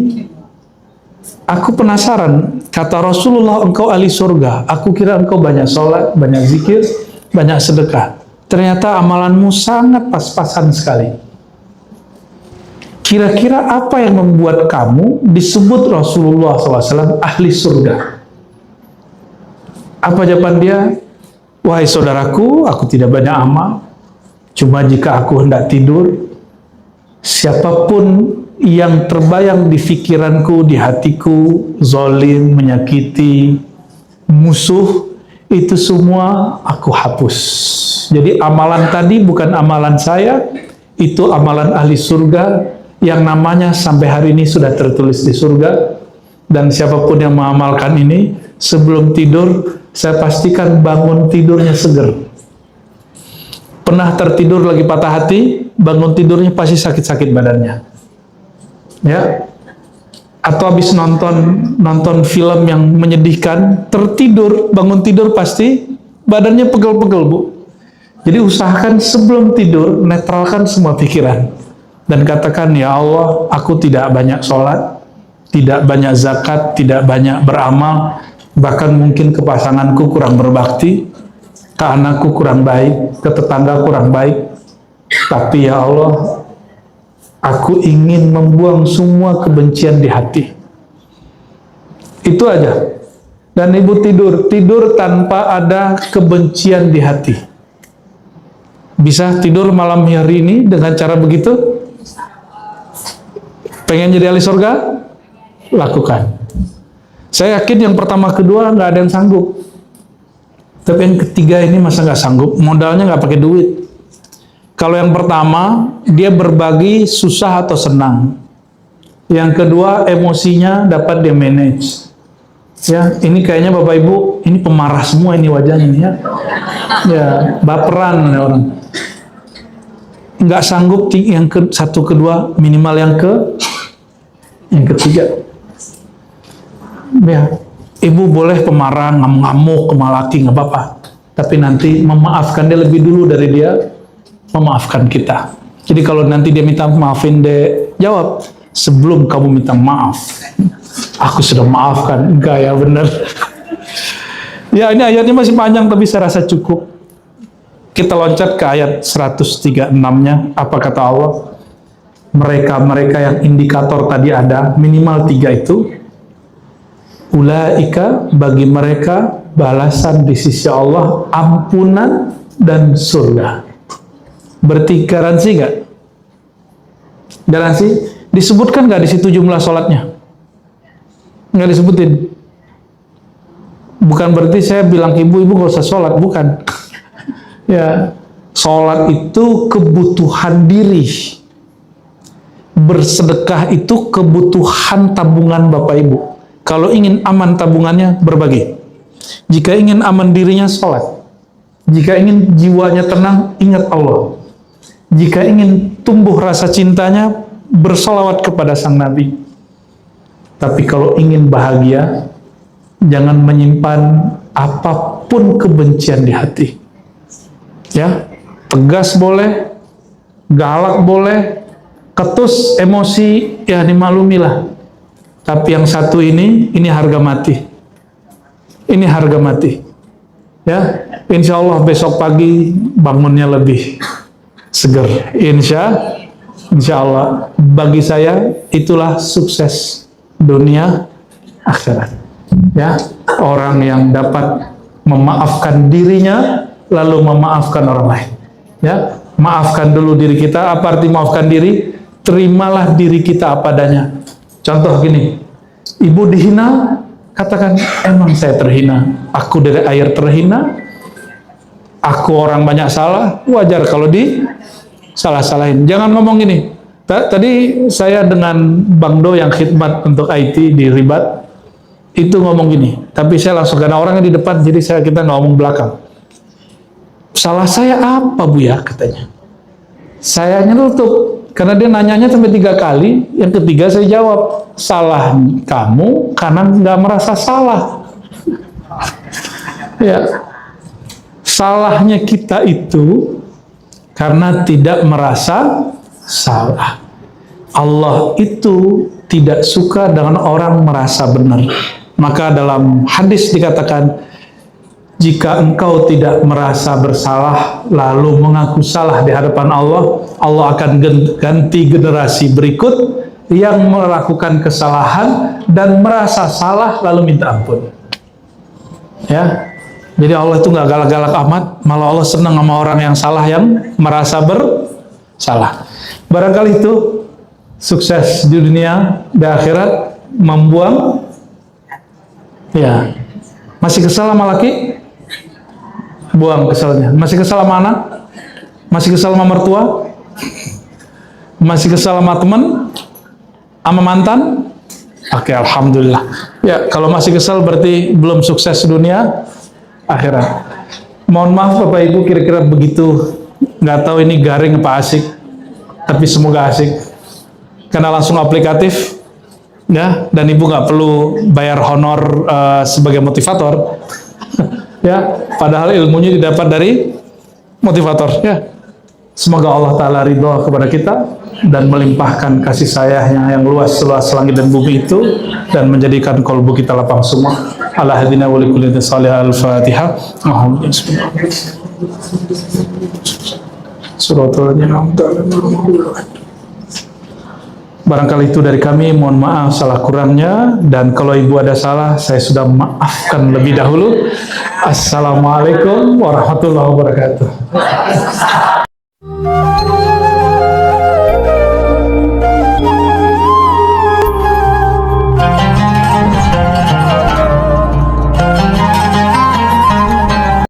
aku penasaran, kata Rasulullah engkau ahli surga. Aku kira engkau banyak sholat, banyak zikir, banyak sedekah. Ternyata amalanmu sangat pas-pasan sekali. Kira-kira apa yang membuat kamu disebut Rasulullah SAW ahli surga?" Apa jawaban dia? "Wahai saudaraku, aku tidak banyak amal. Cuma jika aku hendak tidur, siapapun yang terbayang di pikiranku, di hatiku, zalim, menyakiti, musuh, itu semua aku hapus." Jadi amalan tadi bukan amalan saya, itu amalan ahli surga yang namanya sampai hari ini sudah tertulis di surga. Dan siapapun yang mengamalkan ini, sebelum tidur, saya pastikan bangun tidurnya seger. Pernah tertidur lagi patah hati, bangun tidurnya pasti sakit-sakit badannya. Ya. Atau habis nonton film yang menyedihkan, tertidur, bangun tidur pasti badannya pegel-pegel, Bu. Jadi usahakan sebelum tidur netralkan semua pikiran dan katakan, "Ya Allah, aku tidak banyak sholat, tidak banyak zakat, tidak banyak beramal, bahkan mungkin ke pasanganku kurang berbakti, ke anakku kurang baik, ke tetangga kurang baik. Tapi ya Allah, aku ingin membuang semua kebencian di hati." Itu aja. Dan ibu tidur tanpa ada kebencian di hati. Bisa tidur malam hari ini dengan cara begitu? Pengen jadi ahli surga? Lakukan. Saya yakin yang pertama kedua nggak ada yang sanggup. Tapi yang ketiga ini masa nggak sanggup? Modalnya nggak pakai duit. Kalau yang pertama, dia berbagi susah atau senang. Yang kedua, emosinya dapat dia manage. Ya, ini kayaknya Bapak Ibu, ini pemarah semua ini wajahnya ya. Ya, baperan orang. Nggak sanggup yang satu kedua, minimal yang ketiga. Ya, ibu boleh pemarah, ngamuk-ngamuk, kemalaki, nggak apa-apa. Tapi nanti memaafkan dia lebih dulu dari dia memaafkan kita. Jadi kalau nanti dia minta maafin, dia jawab, "Sebelum kamu minta maaf, aku sudah maafkan." Enggak ya, benar. Ya, ini ayatnya masih panjang tapi saya rasa cukup. Kita loncat ke ayat 136-nya. Apa kata Allah? Mereka-mereka yang indikator tadi ada, minimal 3 itu. Ulaika, bagi mereka balasan di sisi Allah ampunan dan surga. Berarti garansi nggak? Garansi? Disebutkan nggak di situ jumlah sholatnya? Nggak disebutin. Bukan berarti saya bilang ibu-ibu nggak usah sholat, bukan. Ya, sholat itu kebutuhan diri. Bersedekah itu kebutuhan tabungan Bapak Ibu. Kalau ingin aman tabungannya, berbagi. Jika ingin aman dirinya, sholat. Jika ingin jiwanya tenang, ingat Allah. Jika ingin tumbuh rasa cintanya, bersolawat kepada sang Nabi. Tapi kalau ingin bahagia, jangan menyimpan apapun kebencian di hati. Ya, tegas boleh, galak boleh, ketus emosi, ya dimaklumilah. Tapi yang satu ini harga mati. Ini harga mati. Ya, insya Allah besok pagi bangunnya lebih seger. Insya Allah. Bagi saya itulah sukses dunia akhirat. Ya, orang yang dapat memaafkan dirinya lalu memaafkan orang lain. Ya, maafkan dulu diri kita. Apa arti maafkan diri? Terimalah diri kita apa adanya. Contoh gini, ibu dihina, katakan, emang saya terhina. Aku dari air terhina. Aku orang banyak salah. Wajar kalau di salah-salahin. Jangan ngomong gini. Tadi saya dengan Bang Do yang khidmat untuk IT di Ribat, itu ngomong gini. Tapi saya langsung, karena orangnya di depan, jadi kita nggak ngomong belakang. Salah saya apa Bu ya, katanya. Saya nyelutup, karena dia nanyanya sampai 3 kali. Yang ketiga saya jawab, salah kamu karena nggak merasa salah. Ya, salahnya kita itu karena tidak merasa salah. Allah itu tidak suka dengan orang merasa benar. Maka dalam hadis dikatakan, jika engkau tidak merasa bersalah lalu mengaku salah di hadapan Allah, Allah akan ganti generasi berikut yang melakukan kesalahan dan merasa salah lalu minta ampun. Ya, jadi Allah itu nggak galak-galak amat, malah Allah senang sama orang yang salah, yang merasa bersalah. Barangkali itu sukses di dunia, di akhirat, membuang. Ya, masih kesal sama laki? Buang kesalnya. Masih kesal sama anak? Masih kesal sama mertua? Masih kesal sama teman? Sama mantan? Oke, alhamdulillah. Ya, kalau masih kesal berarti belum sukses dunia, akhirat. Mohon maaf Bapak Ibu, kira-kira begitu. Nggak tahu ini garing apa asik, tapi semoga asik. Karena langsung aplikatif, ya. Dan Ibu nggak perlu bayar honor sebagai motivator. Ya, padahal ilmunya didapat dari motivator. Ya, semoga Allah Ta'ala ridho kepada kita dan melimpahkan kasih sayangnya yang luas seluas langit dan bumi itu, dan menjadikan kolbu kita lapang semua. Ala hadina wa likulli salih al-fatihah. Barangkali itu dari kami, mohon maaf salah kurangnya, dan kalau ibu ada salah, saya sudah maafkan lebih dahulu. Assalamualaikum warahmatullahi wabarakatuh.